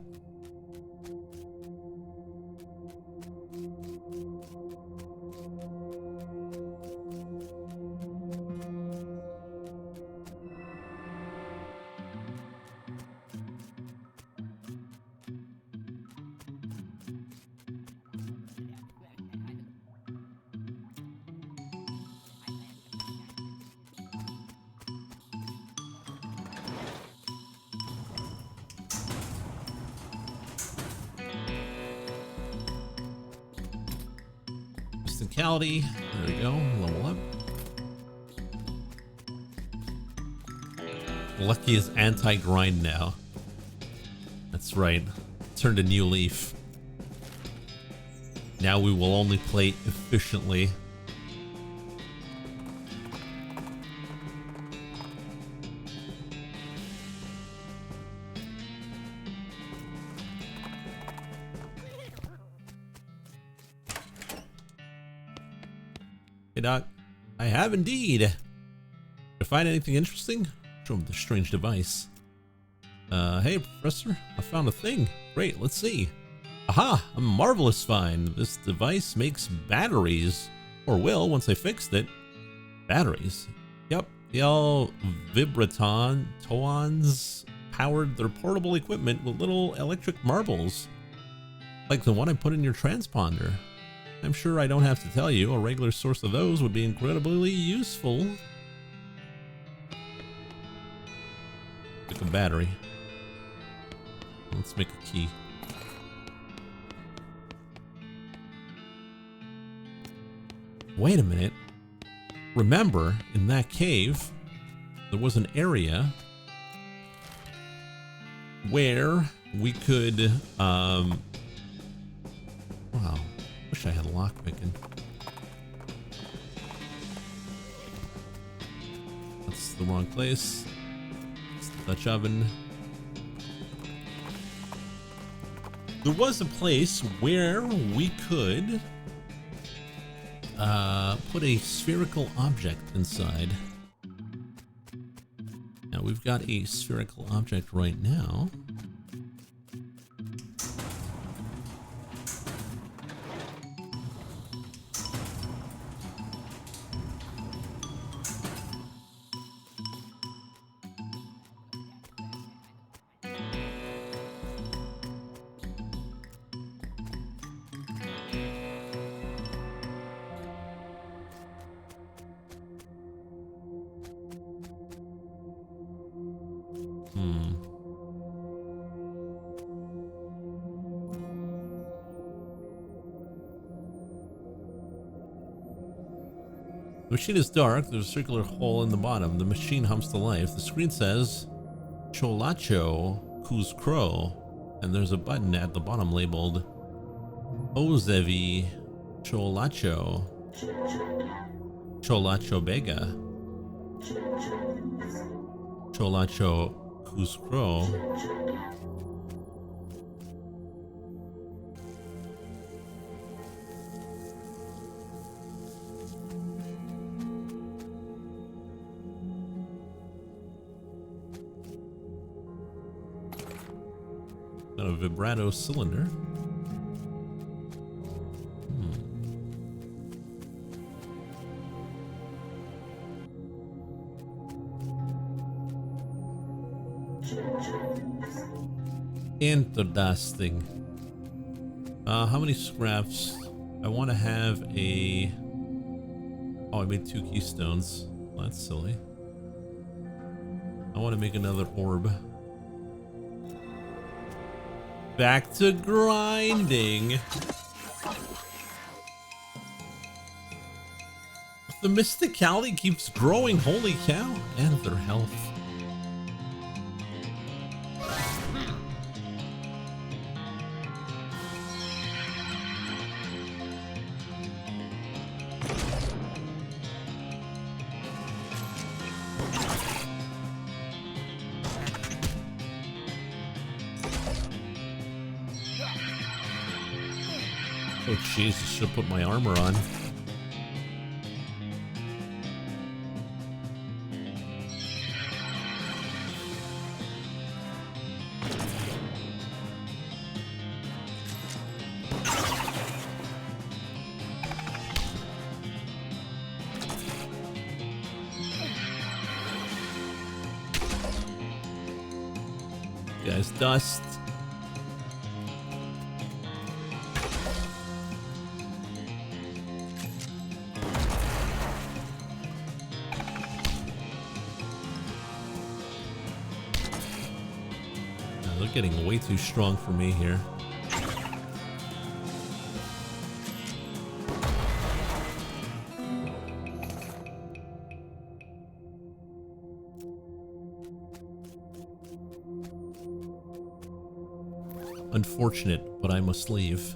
Mysticality. There we go. Level up. Lucky is anti-grind now. That's right. Turned a new leaf. Now we will only play efficiently. Hey Doc, I have indeed. Did I find anything interesting? Show him the strange device. Hey Professor, I found a thing. Great, let's see. Aha, a marvelous find. This device makes batteries. Or will, once I fixed it. Batteries? Yep, the Vibraton Toans powered their portable equipment with little electric marbles. Like the one I put in your transponder. I'm sure I don't have to tell you, a regular source of those would be incredibly useful. Pick a battery. Let's make a key. Wait a minute. Remember, in that cave, there was an area where we could, wow. Wish I had lockpicking. That's the wrong place. It's the Dutch oven. There was a place where we could put a spherical object inside. Now we've got a spherical object right now. The machine is dark. There's a circular hole in the bottom. The machine hums to life. The screen says Cholacho Kuzkro, and there's a button at the bottom labeled Ozevi Cholacho Bega Cholacho Kuzkro. Got a vibrato cylinder. Interesting. How many scraps? I want to have a... Oh, I made 2 keystones. Well, that's silly. I want to make another orb. Back to grinding. The mysticality keeps growing, holy cow. And their health. Oh jeez, I should have put my armor on. Guys, dust. They're getting way too strong for me here. unfortunate, but I must leave.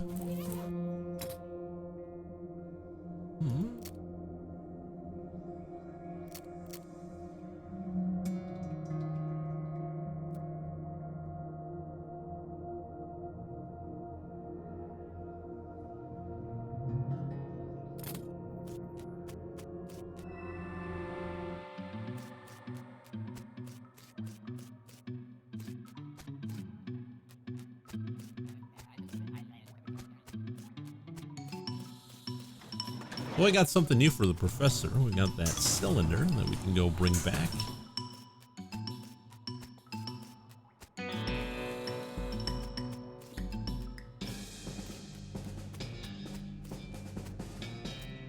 Well, I got something new for the professor. We got that cylinder that we can go bring back.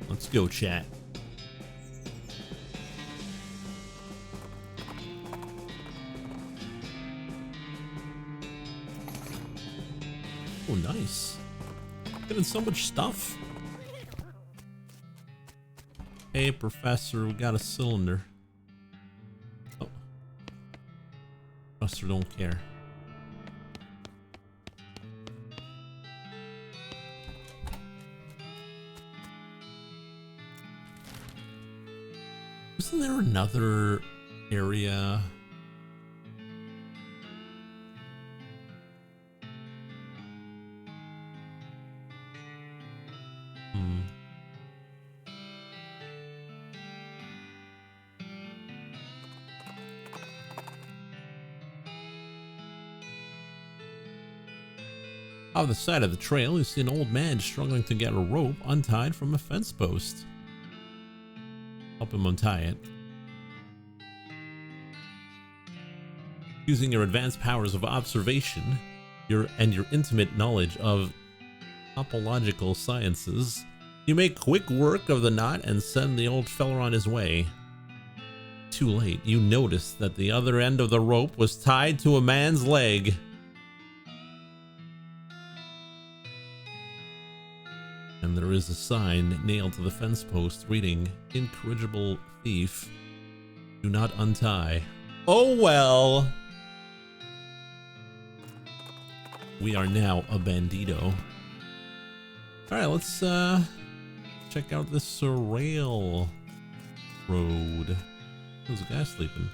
Let's go, chat. Oh, nice. Getting so much stuff. Hey, Professor, we got a cylinder. Oh. Professor don't care. Isn't there another area? Off the side of the trail, you see an old man struggling to get a rope untied from a fence post. Help him untie it. Using your advanced powers of observation, your intimate knowledge of topological sciences, you make quick work of the knot and send the old feller on his way. Too late, you notice that the other end of the rope was tied to a man's leg. And there is a sign nailed to the fence post reading, "Incorrigible thief, do not untie." Oh well! We are now a bandito. Alright, let's check out this rail road. There's a guy sleeping.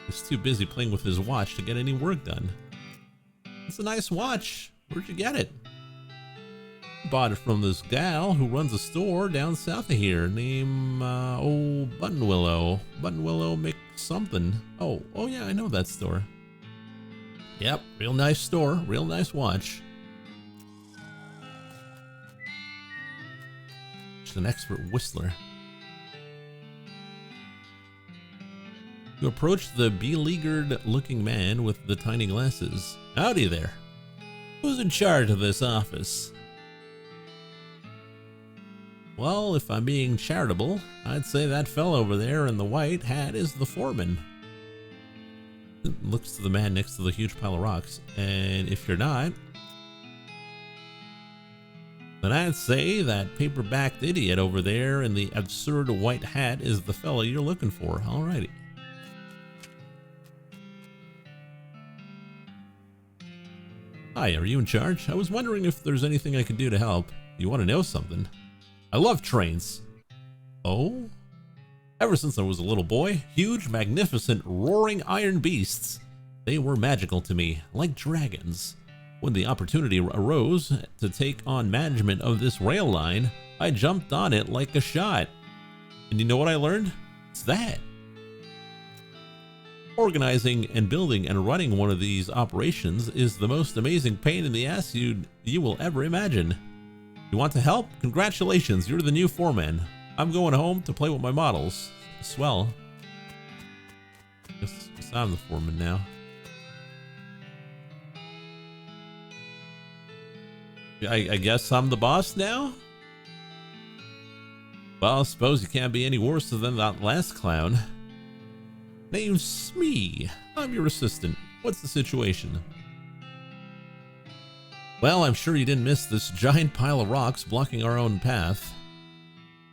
He's too busy playing with his watch to get any work done. It's a nice watch. Where'd you get it? Bought it from this gal who runs a store down south of here named old Buttonwillow. Buttonwillow McSomething. Oh yeah, I know that store. Yep, real nice store, real nice watch. She's an expert whistler. You approach the beleaguered looking man with the tiny glasses. Howdy there. Who's in charge of this office? Well, if I'm being charitable, I'd say that fellow over there in the white hat is the foreman. Looks to the man next to the huge pile of rocks. And if you're not, then I'd say that paper-backed idiot over there in the absurd white hat is the fellow you're looking for. Alrighty. Hi, are you in charge? I was wondering if there's anything I could do to help. You want to know something? I love trains. Oh? Ever since I was a little boy, huge, magnificent, roaring iron beasts. They were magical to me, like dragons. When the opportunity arose to take on management of this rail line, I jumped on it like a shot. And you know what I learned? It's that. Organizing and building and running one of these operations is the most amazing pain in the ass you will ever imagine. You want to help? Congratulations, you're the new foreman. I'm going home to play with my models. Swell. Guess I'm the foreman now. I guess I'm the boss now? Well, I suppose you can't be any worse than that last clown. Name's Smee. I'm your assistant. What's the situation? Well, I'm sure you didn't miss this giant pile of rocks blocking our own path.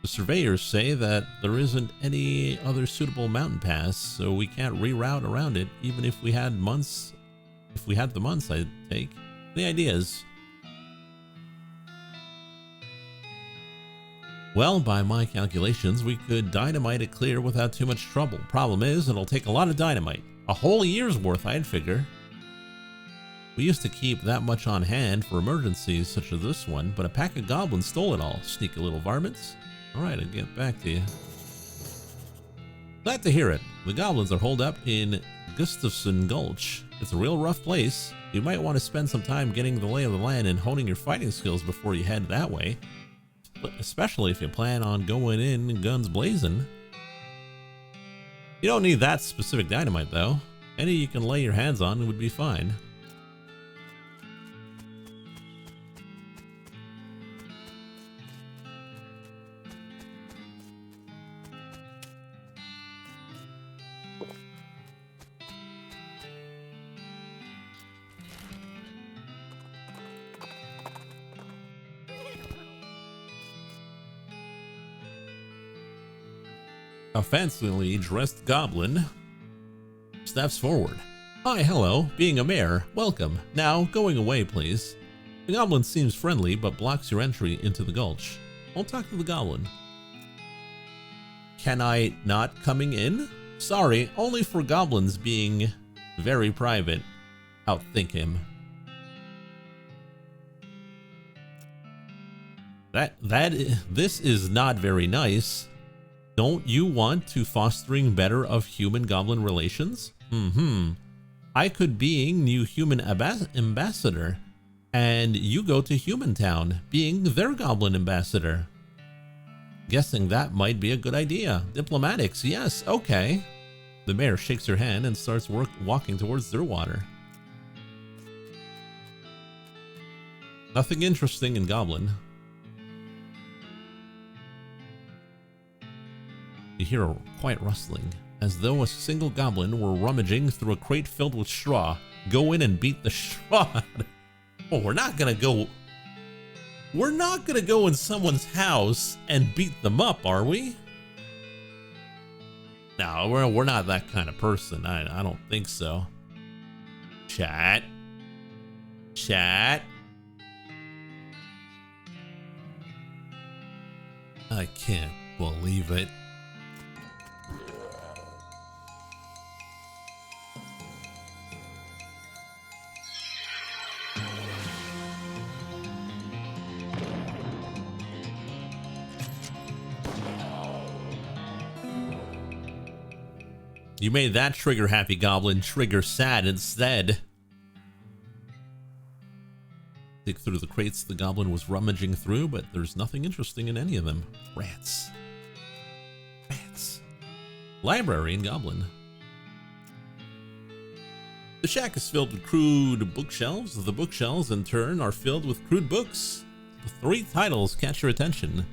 The surveyors say that there isn't any other suitable mountain pass, so we can't reroute around it, even if we had months. If we had the months, I'd take. The ideas. Well, by my calculations, we could dynamite it clear without too much trouble. Problem is, it'll take a lot of dynamite. A whole year's worth, I'd figure. We used to keep that much on hand for emergencies such as this one, but a pack of goblins stole it all. Sneaky little varmints. Alright, I'll get back to you. Glad to hear it. The goblins are holed up in Gustafson Gulch. It's a real rough place. You might want to spend some time getting the lay of the land and honing your fighting skills before you head that way. Especially if you plan on going in guns blazing. You don't need that specific dynamite though. Any you can lay your hands on would be fine. A fancily dressed goblin steps forward. Hi, hello. Being a mayor, welcome. Now, going away, please. The goblin seems friendly, but blocks your entry into the gulch. I'll talk to the goblin. Can I not coming in? Sorry, only for goblins being very private. Outthink him. This is not very nice. Don't you want to fostering better of human-goblin relations? I could being new human ambassador, and you go to Human Town, being their goblin ambassador. Guessing that might be a good idea. Diplomatics, yes, okay. The mayor shakes her hand and starts walking towards their water. Nothing interesting in goblin. You hear a quiet rustling, as though a single goblin were rummaging through a crate filled with straw. Go in and beat the straw. Oh, we're not gonna go in someone's house and beat them up, are we? No, we're not that kind of person. I don't think so. Chat. I can't believe it. You made that trigger happy goblin trigger sad instead. Dig through the crates the goblin was rummaging through, but there's nothing interesting in any of them. Rats. Library and goblin. The shack is filled with crude bookshelves. The bookshelves, in turn, are filled with crude books. 3 titles catch your attention.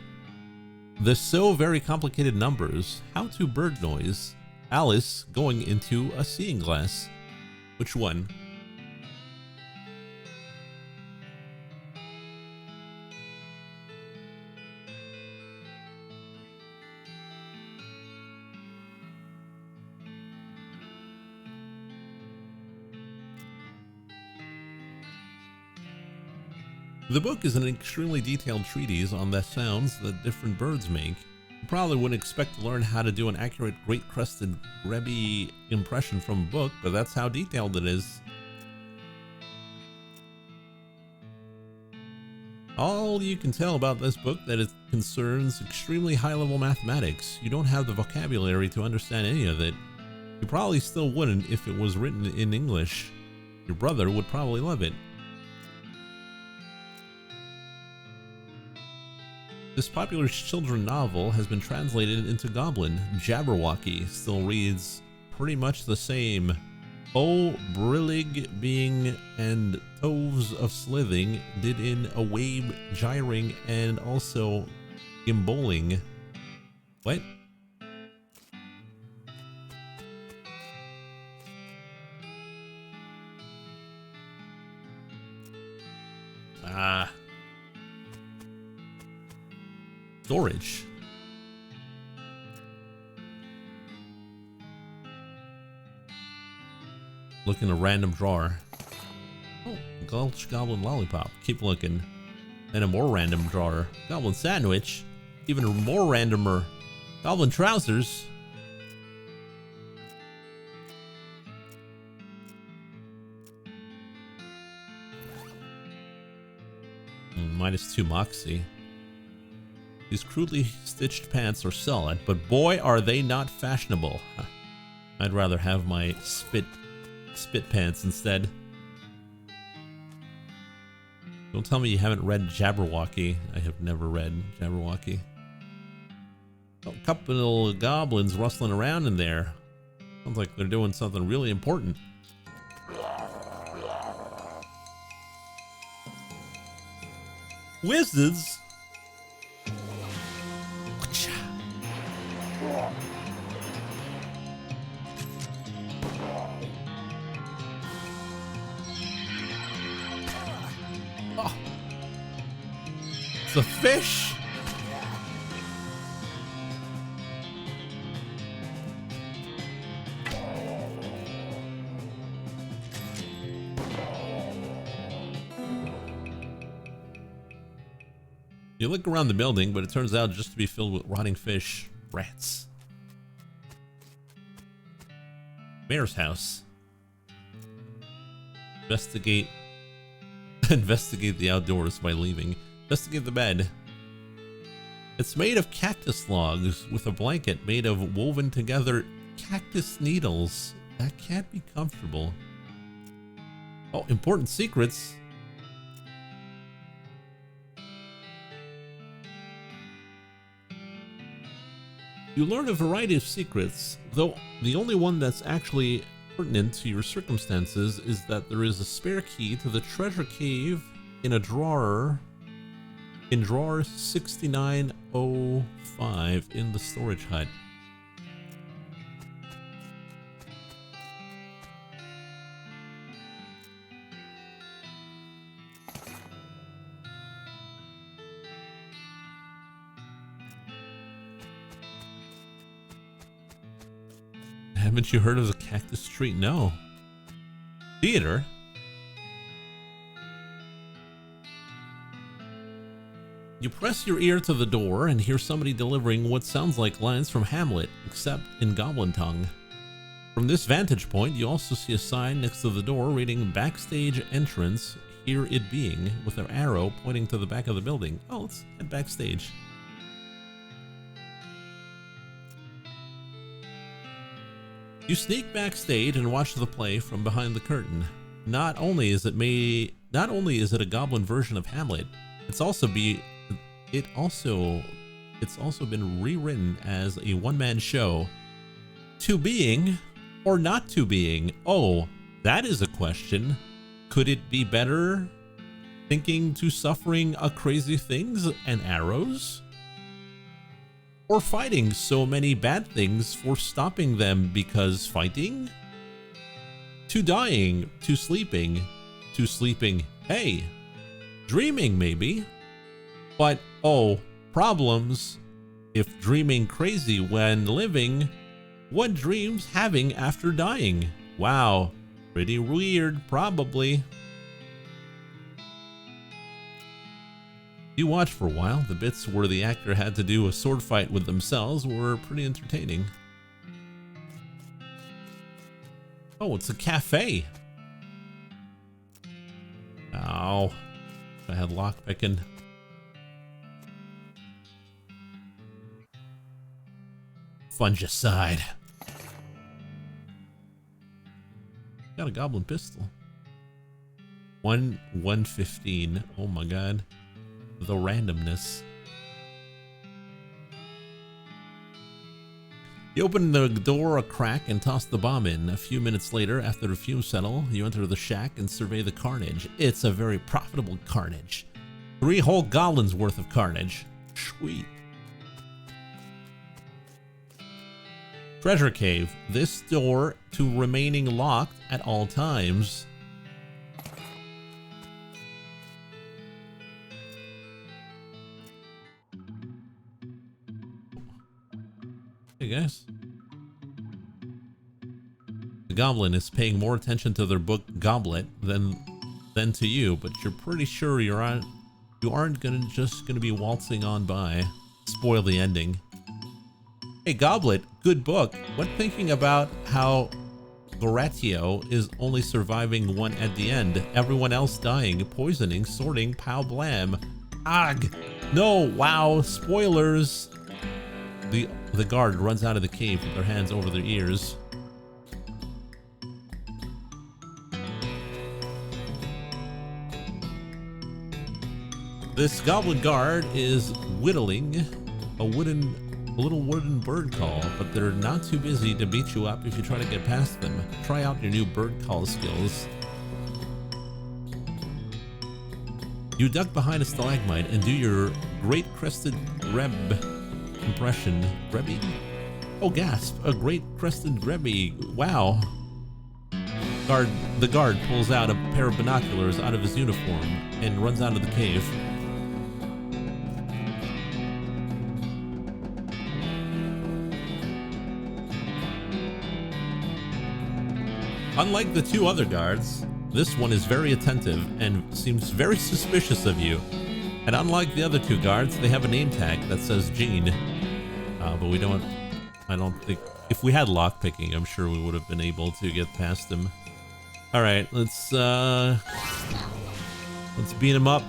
The So Very Complicated Numbers, How to Bird Noise, Alice Going into a Seeing Glass. Which one? The book is an extremely detailed treatise on the sounds that different birds make. You probably wouldn't expect to learn how to do an accurate great-crested grubby impression from a book, but that's how detailed it is. All you can tell about this book that it concerns extremely high-level mathematics. You don't have the vocabulary to understand any of it. You probably still wouldn't if it was written in English. Your brother would probably love it. This popular children's novel has been translated into Goblin. Jabberwocky still reads pretty much the same. Oh, Brillig being and Toves of Slithing did in a Wabe gyring and also gimboling. What? Storage. Look in a random drawer. Oh, Gulch Goblin Lollipop. Keep looking. And a more random drawer. Goblin Sandwich. Even more randomer. Goblin Trousers. -2 Moxie. These crudely stitched pants are solid, but boy are they not fashionable. I'd rather have my spit pants instead. Don't tell me you haven't read Jabberwocky. I have never read Jabberwocky. Oh, a couple of goblins rustling around in there. Sounds like they're doing something really important. Wizards? Oh. It's a fish? You look around the building, but it turns out just to be filled with rotting fish. Rats. Mayor's house. Investigate. Investigate the outdoors by leaving. Investigate the bed. It's made of cactus logs with a blanket made of woven together cactus needles. That can't be comfortable. Oh, important secrets. You learn a variety of secrets, though the only one that's actually pertinent to your circumstances is that there is a spare key to the treasure cave in a drawer, in drawer 6905 in the storage hut. Haven't you heard of the Cactus Tree? No. Theater? You press your ear to the door and hear somebody delivering what sounds like lines from Hamlet, except in goblin tongue. From this vantage point, you also see a sign next to the door reading Backstage Entrance, Here It Being, with an arrow pointing to the back of the building. Oh, let's head backstage. You sneak backstage and watch the play from behind the curtain. Not only is it a goblin version of Hamlet, it's also been rewritten as a one-man show. To being or not to being? Oh, that is a question. Could it be better thinking to suffering a crazy things and arrows? Or fighting so many bad things for stopping them because fighting? To dying, to sleeping, hey, dreaming maybe. But, oh, problems. If dreaming crazy when living, what dreams having after dying? Wow, pretty weird, probably. You watched for a while. The bits where the actor had to do a sword fight with themselves were pretty entertaining. Oh, it's a cafe. Oh, I had lockpicking. Fungicide. Got a goblin pistol. 115. Oh my god. The randomness. You open the door a crack and toss the bomb in. A few minutes later, after the fumes settle, you enter the shack and survey the carnage. It's a very profitable carnage. 3 whole goblins worth of carnage. Sweet. Treasure cave. This door to remaining locked at all times. Hey guys. The goblin is paying more attention to their book Goblet than to you, but you're pretty sure you aren't just gonna be waltzing on by. Spoil the ending. Hey Goblet, good book. What thinking about how Goratio is only surviving one at the end, everyone else dying, poisoning, sorting, pow blam. Ugh! No, wow, spoilers! The guard runs out of the cave with their hands over their ears. This goblin guard is whittling a little wooden bird call, but they're not too busy to beat you up if you try to get past them. Try out your new bird call skills. You duck behind a stalagmite and do your great crested greb impression. Grebby? Oh gasp, a great crested grebby. Wow. The guard pulls out a pair of binoculars out of his uniform and runs out of the cave. Unlike the two other guards, this one is very attentive and seems very suspicious of you. And unlike the other two guards, they have a name tag that says Gene. But I don't think, if we had lockpicking, I'm sure we would have been able to get past him. Alright, let's beat him up.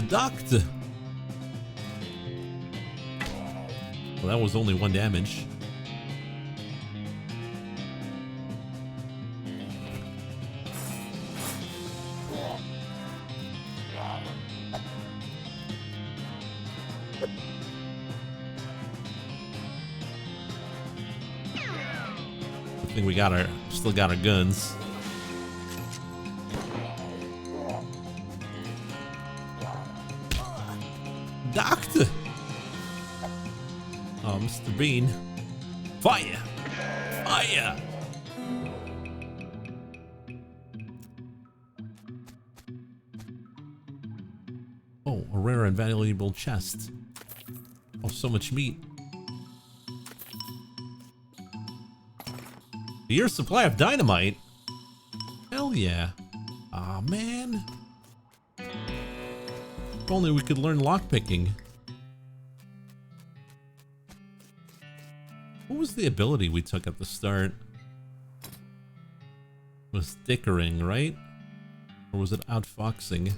Doctor! Well, that was only 1 damage. I think we still got our guns. Doctor! Oh, Mr. Bean. Fire! Fire! Oh, a rare and valuable chest. Oh, so much meat. A year's supply of dynamite? Hell yeah. Aw, man. If only we could learn lockpicking. What was the ability we took at the start? It was dickering, right? Or was it outfoxing?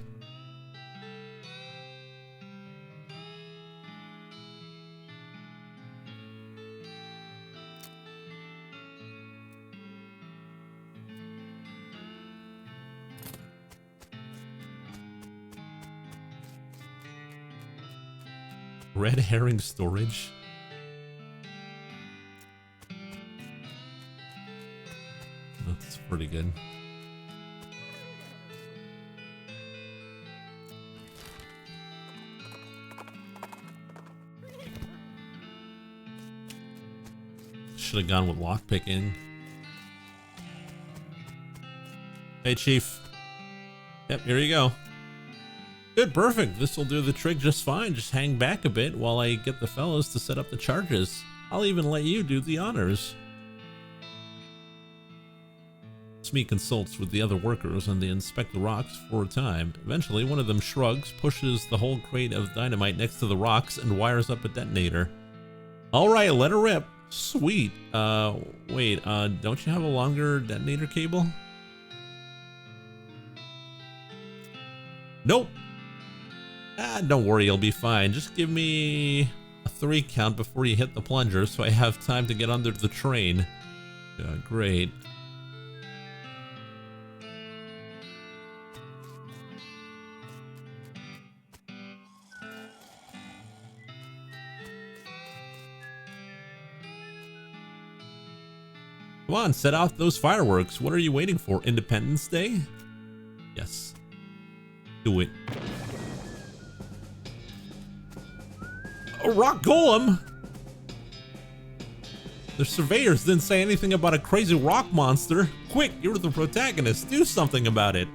Red herring storage. That's pretty good. Should have gone with lockpicking. Hey, Chief. Yep, here you go. Good, perfect. This will do the trick just fine. Just hang back a bit while I get the fellows to set up the charges. I'll even let you do the honors. Smee consults with the other workers and they inspect the rocks for a time. Eventually, one of them shrugs, pushes the whole crate of dynamite next to the rocks, and wires up a detonator. Alright, let her rip. Sweet. Wait, don't you have a longer detonator cable? Nope. Don't worry, you'll be fine. Just give me a 3 count before you hit the plunger so I have time to get under the train. Great. Come on, set off those fireworks. What are you waiting for? Independence Day? Yes. Do it. A rock golem? The surveyors didn't say anything about a crazy rock monster. Quick, you're the protagonist. Do something about it.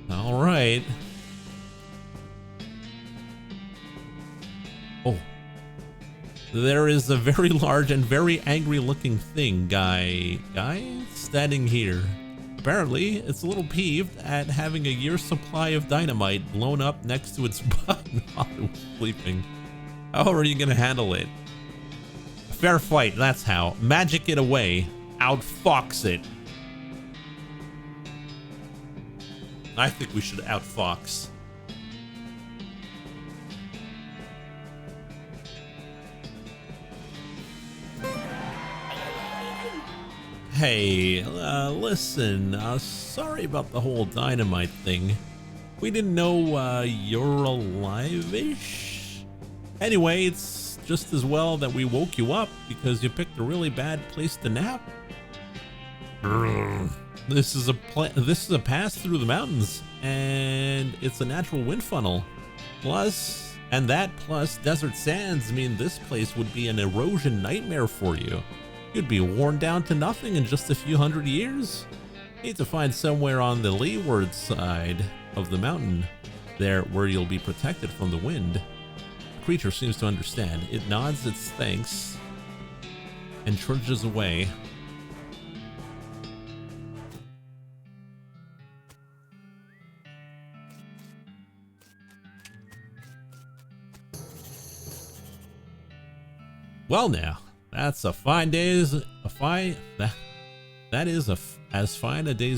All right. Oh. There is a very large and very angry looking thing, guy standing here. Apparently, it's a little peeved at having a year's supply of dynamite blown up next to its butt while it was sleeping. How are you gonna handle it? Fair fight, that's how. Magic it away. Outfox it. I think we should outfox. Hey, listen, sorry about the whole dynamite thing. We didn't know you're alive-ish. Anyway, it's just as well that we woke you up because you picked a really bad place to nap. This is a pass through the mountains, and it's a natural wind funnel. Plus desert sands mean this place would be an erosion nightmare for you. You'd be worn down to nothing in just a few hundred years. Need to find somewhere on the leeward side of the mountain, there where you'll be protected from the wind. The creature seems to understand. It nods its thanks and trudges away. Well now, that's as fine a day's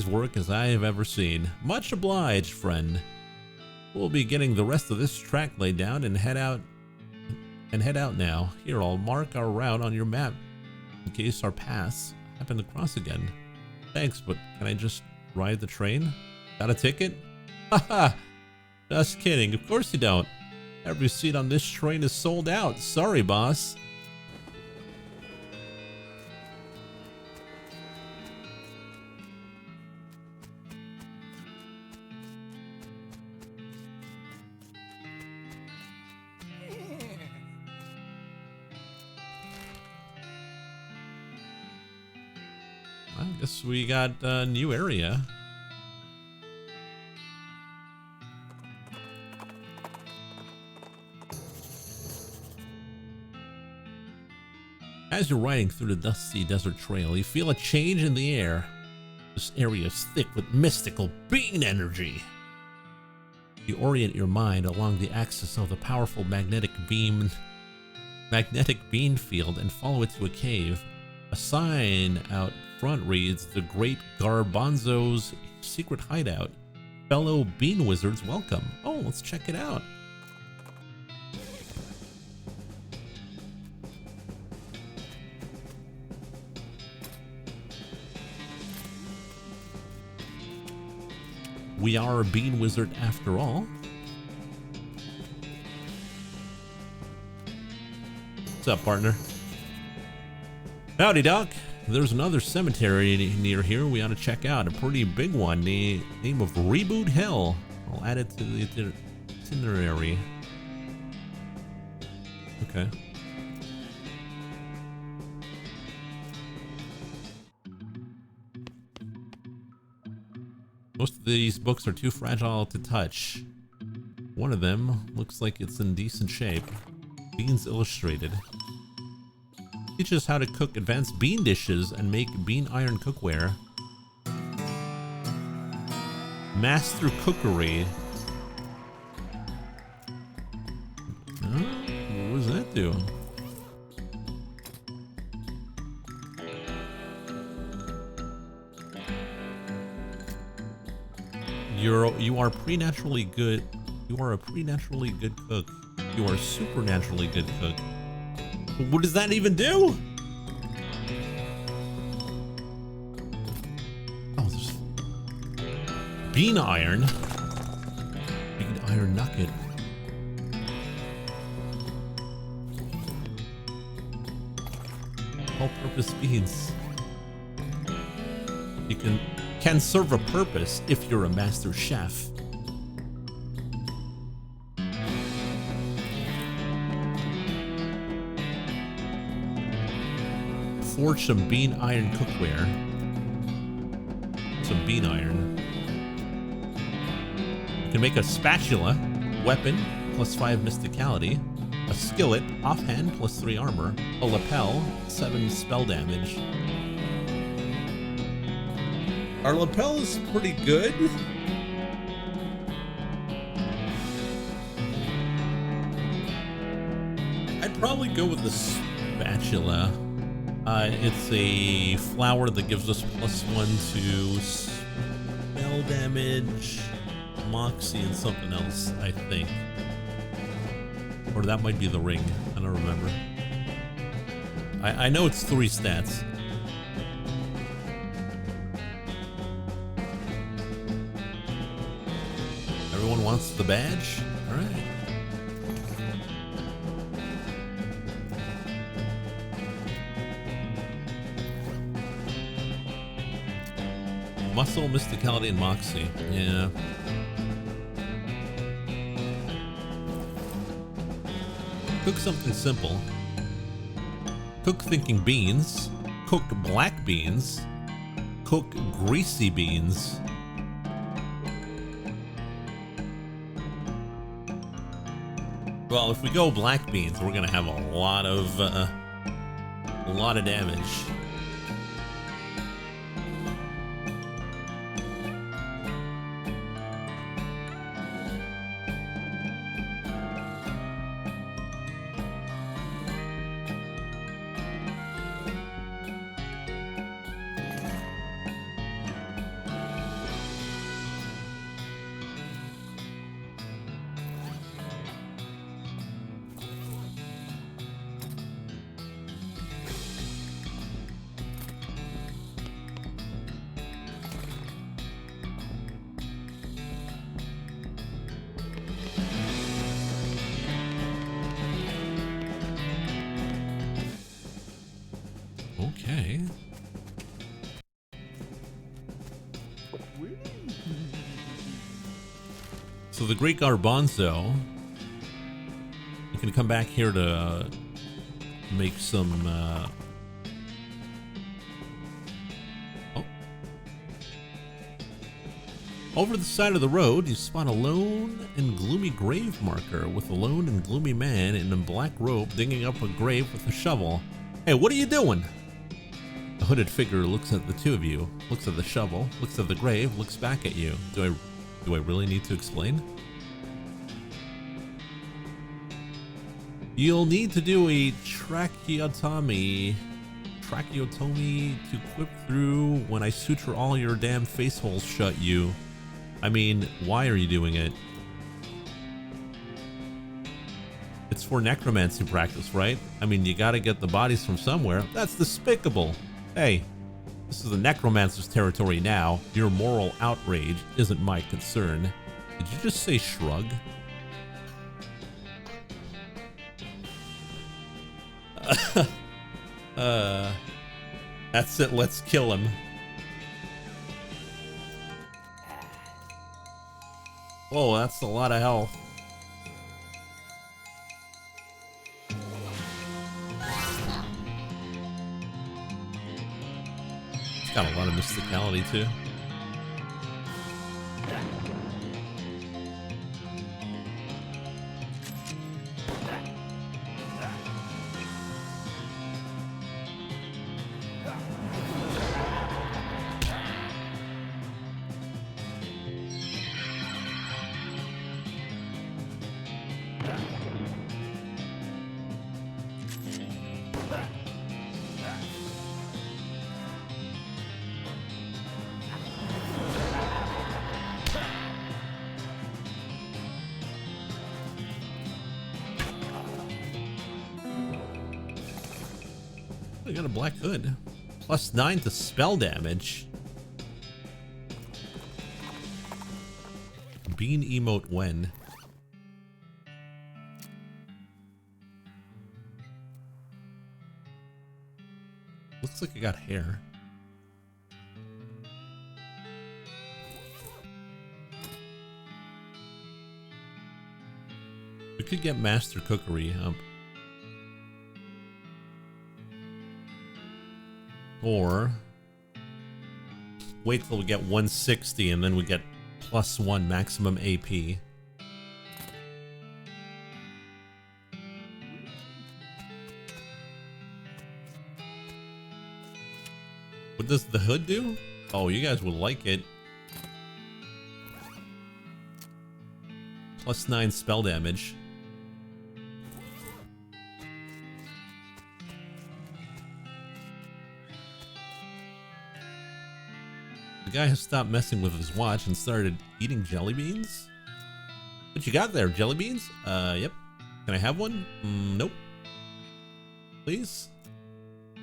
work as I have ever seen. Much obliged, friend. We'll be getting the rest of this track laid down and head out now. Here, I'll mark our route on your map in case our paths happen to cross again. Thanks, but can I just ride the train? Got a ticket? Haha, just kidding. Of course you don't. Every seat on this train is sold out. Sorry, boss. I guess we got a new area. As you're riding through the dusty desert trail, you feel a change in the air. This area is thick with mystical being energy. You orient your mind along the axis of the powerful magnetic beam field and follow it to a cave. A sign out front reads, "The Great Garbanzo's Secret Hideout. Fellow bean wizards welcome." Oh, let's check it out. We are a bean wizard after all. What's up, partner? Howdy, Doc. There's another cemetery near here we ought to check out. A pretty big one. The name of Reboot Hill. I'll add it to the itinerary. Okay. Most of these books are too fragile to touch. One of them looks like it's in decent shape. Beans Illustrated. Teaches how to cook advanced bean dishes and make bean iron cookware. Master Cookery. What does that do? You are preternaturally good. You are a preternaturally good cook. You are a supernaturally good cook. What does that even do? Oh, there's bean iron. Bean iron nugget. All-purpose beans. You can serve a purpose if you're a master chef. forge some bean iron cookware. Some bean iron. You can make a spatula, weapon, +5 mysticality, a skillet, offhand, +3 armor, a lapel, 7 spell damage. Our lapel is pretty good. I'd probably go with the spatula. It's a flower that gives us +1 to spell damage, moxie, and something else, I think. Or that might be the ring. I don't remember. I know it's 3 stats. Everyone wants the badge? All right. Muscle, mysticality, and moxie. Yeah. Cook something simple. Cook thinking beans. Cook black beans. Cook greasy beans. Well, if we go black beans, we're gonna have a lot of damage. Okay. So the Great Garbanzo, you can come back here to make some oh. Over the side of the road, you spot a lone and gloomy grave marker with a lone and gloomy man in a black robe digging up a grave with a shovel. Hey, what are you doing? The hooded figure looks at the two of you, looks at the shovel, looks at the grave, looks back at you. Do I really need to explain? You'll need to do a tracheotomy to quip through when I suture all your damn face holes shut, you. I mean, why are you doing it? It's for necromancy practice, right? I mean, you gotta get the bodies from somewhere. That's despicable. Hey, this is the necromancer's territory now. Your moral outrage isn't my concern. Did you just say shrug? That's it, let's kill him. Whoa, that's a lot of health. It's got a lot of mysticality too. I got a black hood. +9 to spell damage. Bean emote when. Looks like I got hair. We could get master cookery up. Or wait till we get 160 and then we get +1 maximum AP. What does the hood do? Oh, you guys will like it. +9 spell damage. The guy has stopped messing with his watch and started eating jelly beans. What you got there? Jelly beans? Yep. Can I have one? Nope. Please?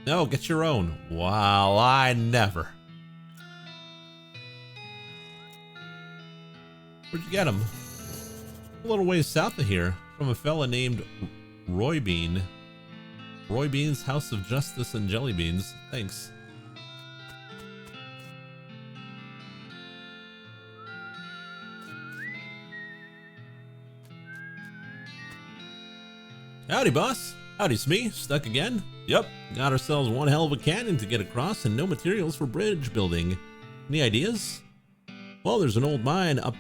No, get your own. Wow, I never. Where'd you get them? A little ways south of here, from a fella named Roy Bean. Roy Bean's House of Justice and Jelly Beans. Thanks. Howdy, boss. Howdy, Smee. Stuck again? Yep. Got ourselves one hell of a canyon to get across and no materials for bridge building. Any ideas? Well, there's an old mine up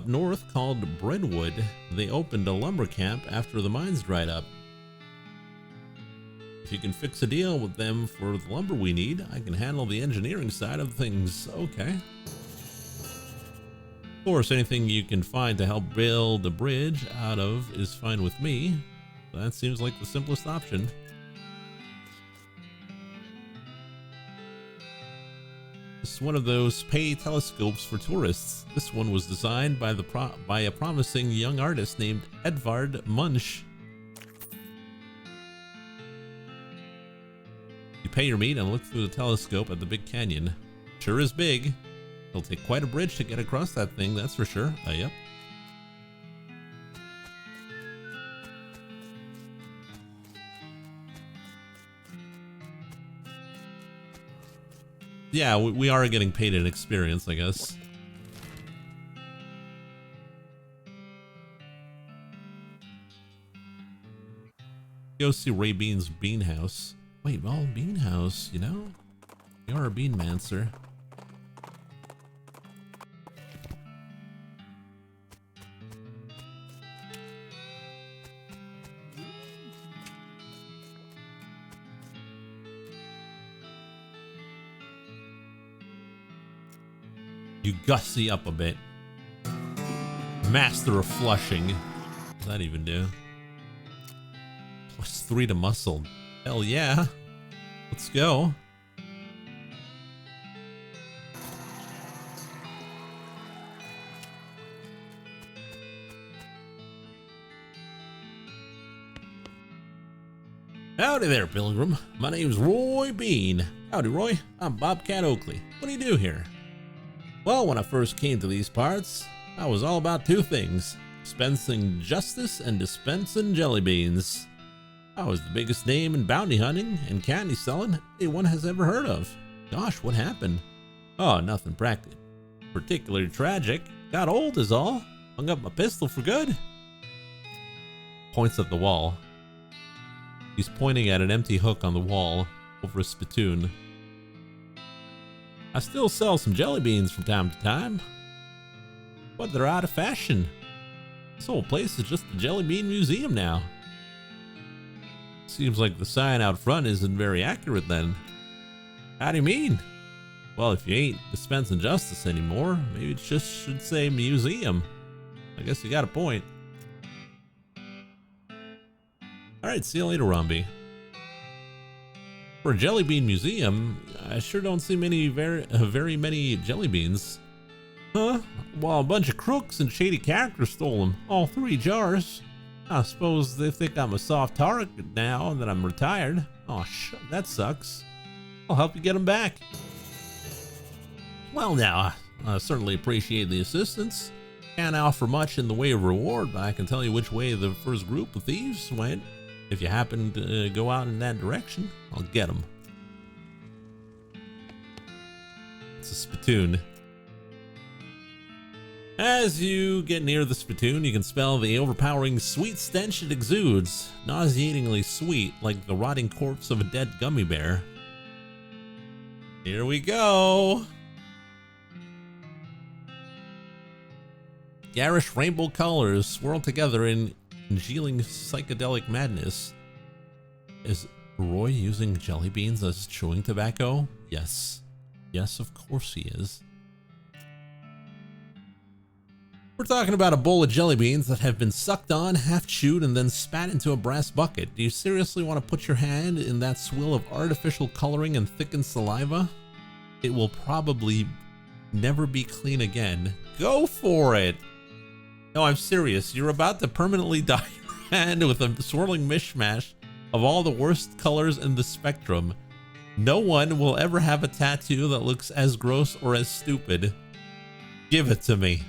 north called Breadwood. They opened a lumber camp after the mines dried up. If you can fix a deal with them for the lumber we need, I can handle the engineering side of things. Okay. Of course, anything you can find to help build a bridge out of is fine with me. That seems like the simplest option. This is one of those pay telescopes for tourists. This one was designed by a promising young artist named Edvard Munch. You pay your meat and look through the telescope at the big canyon. Sure is big. It'll take quite a bridge to get across that thing, that's for sure. Yep. Yeah, we are getting paid in experience, I guess. Go see Ray Bean's bean house. Wait, well, bean house, you know? You're a bean mancer. You gussy up a bit. Master of flushing. What does that even do? +3 to muscle. Hell yeah. Let's go. Howdy there, Pilgrim. My name's Roy Bean. Howdy, Roy. I'm Bobcat Oakley. What do you do here? Well, when I first came to these parts, I was all about two things: dispensing justice and dispensing jelly beans. I was the biggest name in bounty hunting and candy selling anyone has ever heard of. Gosh, what happened? Oh, nothing particularly tragic. Got old is all. Hung up my pistol for good. Points at the wall. He's pointing at an empty hook on the wall over a spittoon. I still sell some jelly beans from time to time, but they're out of fashion. This whole place is just a jelly bean museum now. Seems like the sign out front isn't very accurate then. How do you mean? Well, if you ain't dispensing justice anymore, maybe it just should say museum. I guess you got a point. Alright, see you later, Romby. For a jelly bean museum, I sure don't see very many jelly beans. Huh? Well, a bunch of crooks and shady characters stole them. All 3 jars. I suppose they think I'm a soft target now that I'm retired. Oh, that sucks. I'll help you get them back. Well, now, I certainly appreciate the assistance. Can't offer much in the way of reward, but I can tell you which way the first group of thieves went. If you happen to go out in that direction, I'll get them. It's a spittoon. As you get near the spittoon, you can smell the overpowering sweet stench it exudes. Nauseatingly sweet, like the rotting corpse of a dead gummy bear. Here we go. Garish rainbow colors swirl together in congealing psychedelic madness. Is Roy using jelly beans as chewing tobacco? Yes. Yes, of course he is. We're talking about a bowl of jelly beans that have been sucked on, half chewed, and then spat into a brass bucket. Do you seriously want to put your hand in that swill of artificial coloring and thickened saliva? It will probably never be clean again. Go for it! No, I'm serious. You're about to permanently dye your hand with a swirling mishmash of all the worst colors in the spectrum. No one will ever have a tattoo that looks as gross or as stupid. Give it to me.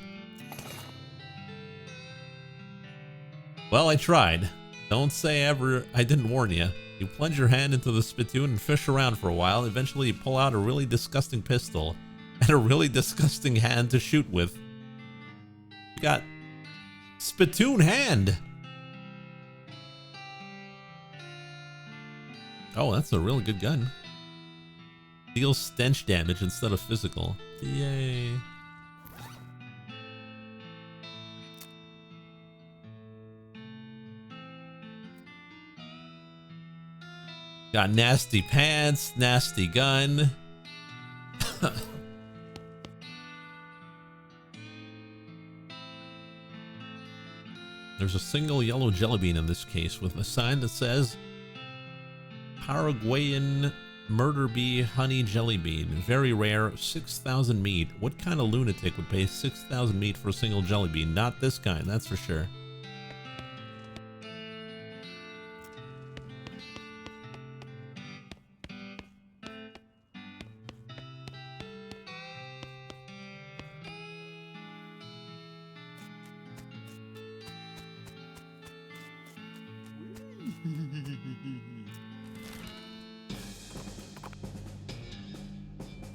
Well, I tried. Don't say ever I didn't warn you. You plunge your hand into the spittoon and fish around for a while. Eventually, you pull out a really disgusting pistol and a really disgusting hand to shoot with. You got spittoon hand. Oh, that's a really good gun. Deals stench damage instead of physical. Yay. Got nasty pants, nasty gun. There's a single yellow jelly bean in this case with a sign that says Paraguayan murder bee honey jelly bean. Very rare, 6,000 meat. What kind of lunatic would pay 6,000 meat for a single jelly bean? Not this kind, that's for sure.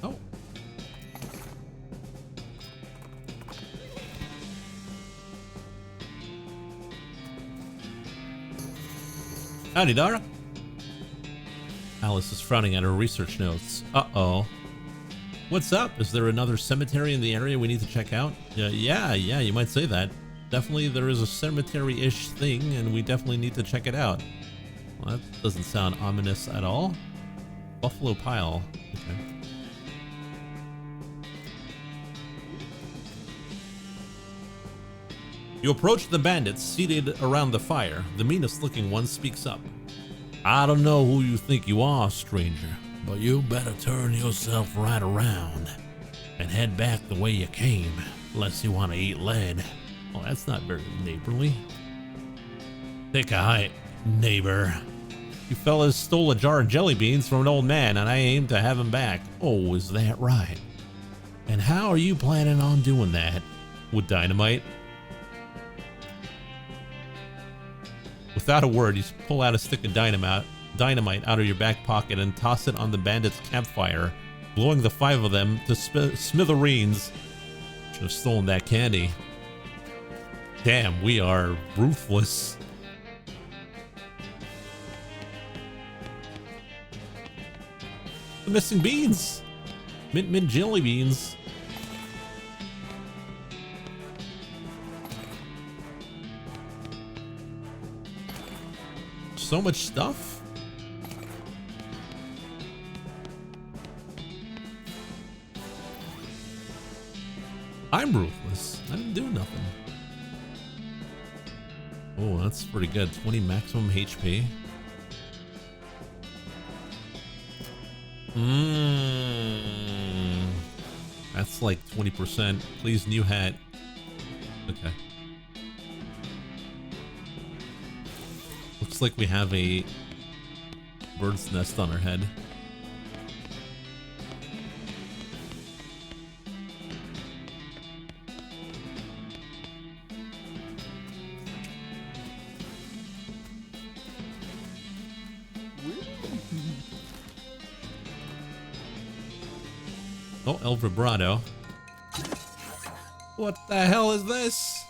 Oh. Howdy, Dara. Alice is frowning at her research notes. Uh-oh. What's up? Is there another cemetery in the area we need to check out? Yeah, you might say that. Definitely there is a cemetery-ish thing, and we definitely need to check it out. Well, that doesn't sound ominous at all. Buffalo Pile. Okay. You approach the bandits seated around the fire. The meanest looking one speaks up. I don't know who you think you are, stranger, but you better turn yourself right around and head back the way you came, unless you want to eat lead. Well, that's not very neighborly. Take a hike, neighbor. You fellas stole a jar of jelly beans from an old man, and I aim to have him back. Oh, is that right? And how are you planning on doing that? With dynamite? Without a word, you pull out a stick of dynamite out of your back pocket and toss it on the bandits' campfire, blowing the 5 of them to smithereens. Should have stolen that candy. Damn, we are ruthless. The missing beans. Mint jelly beans. So much stuff. I'm ruthless. I didn't do nothing. Oh, that's pretty good. 20 maximum HP. That's like 20%. Please, new hat. Okay. Looks like we have a bird's nest on our head. Oh, El Vibrato. What the hell is this?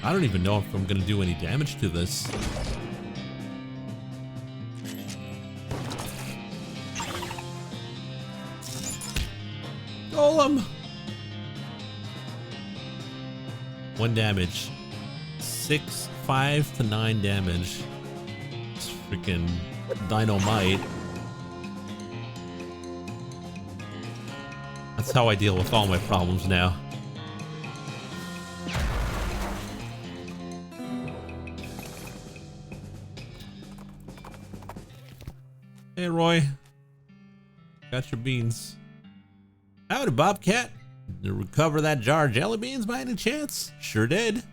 I don't even know if I'm gonna do any damage to this. Golem! 1 damage. 5 to 9 damage. It's freaking dynamite. That's how I deal with all my problems now. Hey, Roy. Got your beans. Howdy, Bobcat. Did you recover that jar of jelly beans by any chance? Sure did.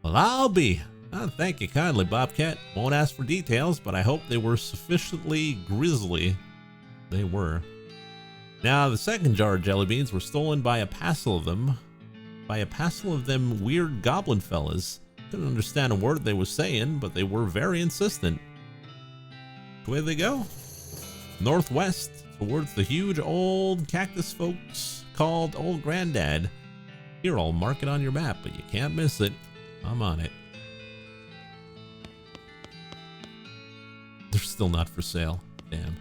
Well, I'll be. Oh, thank you kindly, Bobcat. Won't ask for details, but I hope they were sufficiently grisly. They were. Now, the second jar of jelly beans were stolen by a passel of them. By a passel of them weird goblin fellas. Couldn't understand a word they was saying, but they were very insistent. Where they go? Northwest, towards the huge old cactus folks called Old Granddad. Here, I'll mark it on your map, but you can't miss it. I'm on it. They're still not for sale. Damn.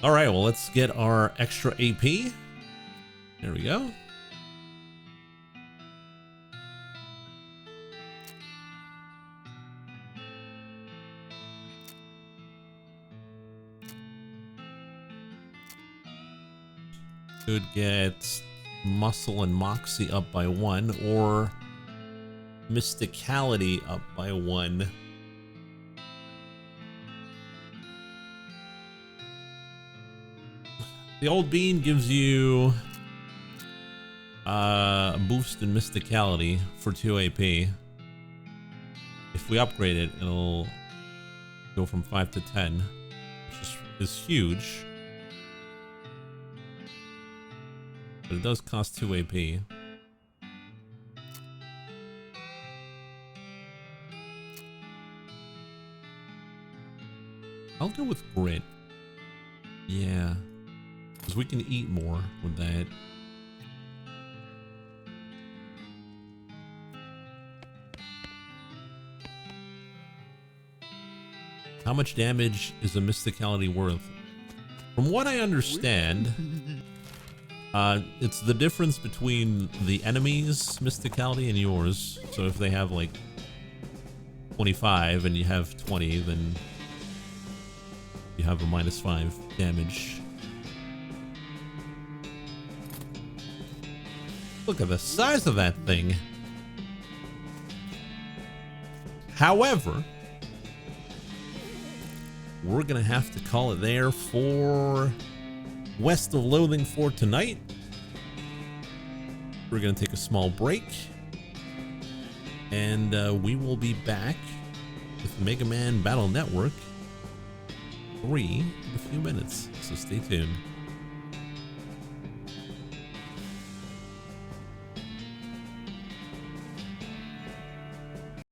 All right, well, let's get our extra AP. There we go. Could get muscle and moxie up by 1, or mysticality up by 1. The old bean gives you a boost in mysticality for 2 AP. If we upgrade it, it'll go from 5 to 10, which is huge. But it does cost 2 AP. I'll go with grit. Yeah. Because we can eat more with that. How much damage is a mysticality worth? From what I understand, it's the difference between the enemy's mysticality and yours. So if they have like 25 and you have 20, then you have a -5 damage. Look at the size of that thing. However, we're gonna have to call it there for West of Loathing for tonight. We're gonna take a small break, and we will be back with Mega Man Battle Network 3 in a few minutes, so stay tuned.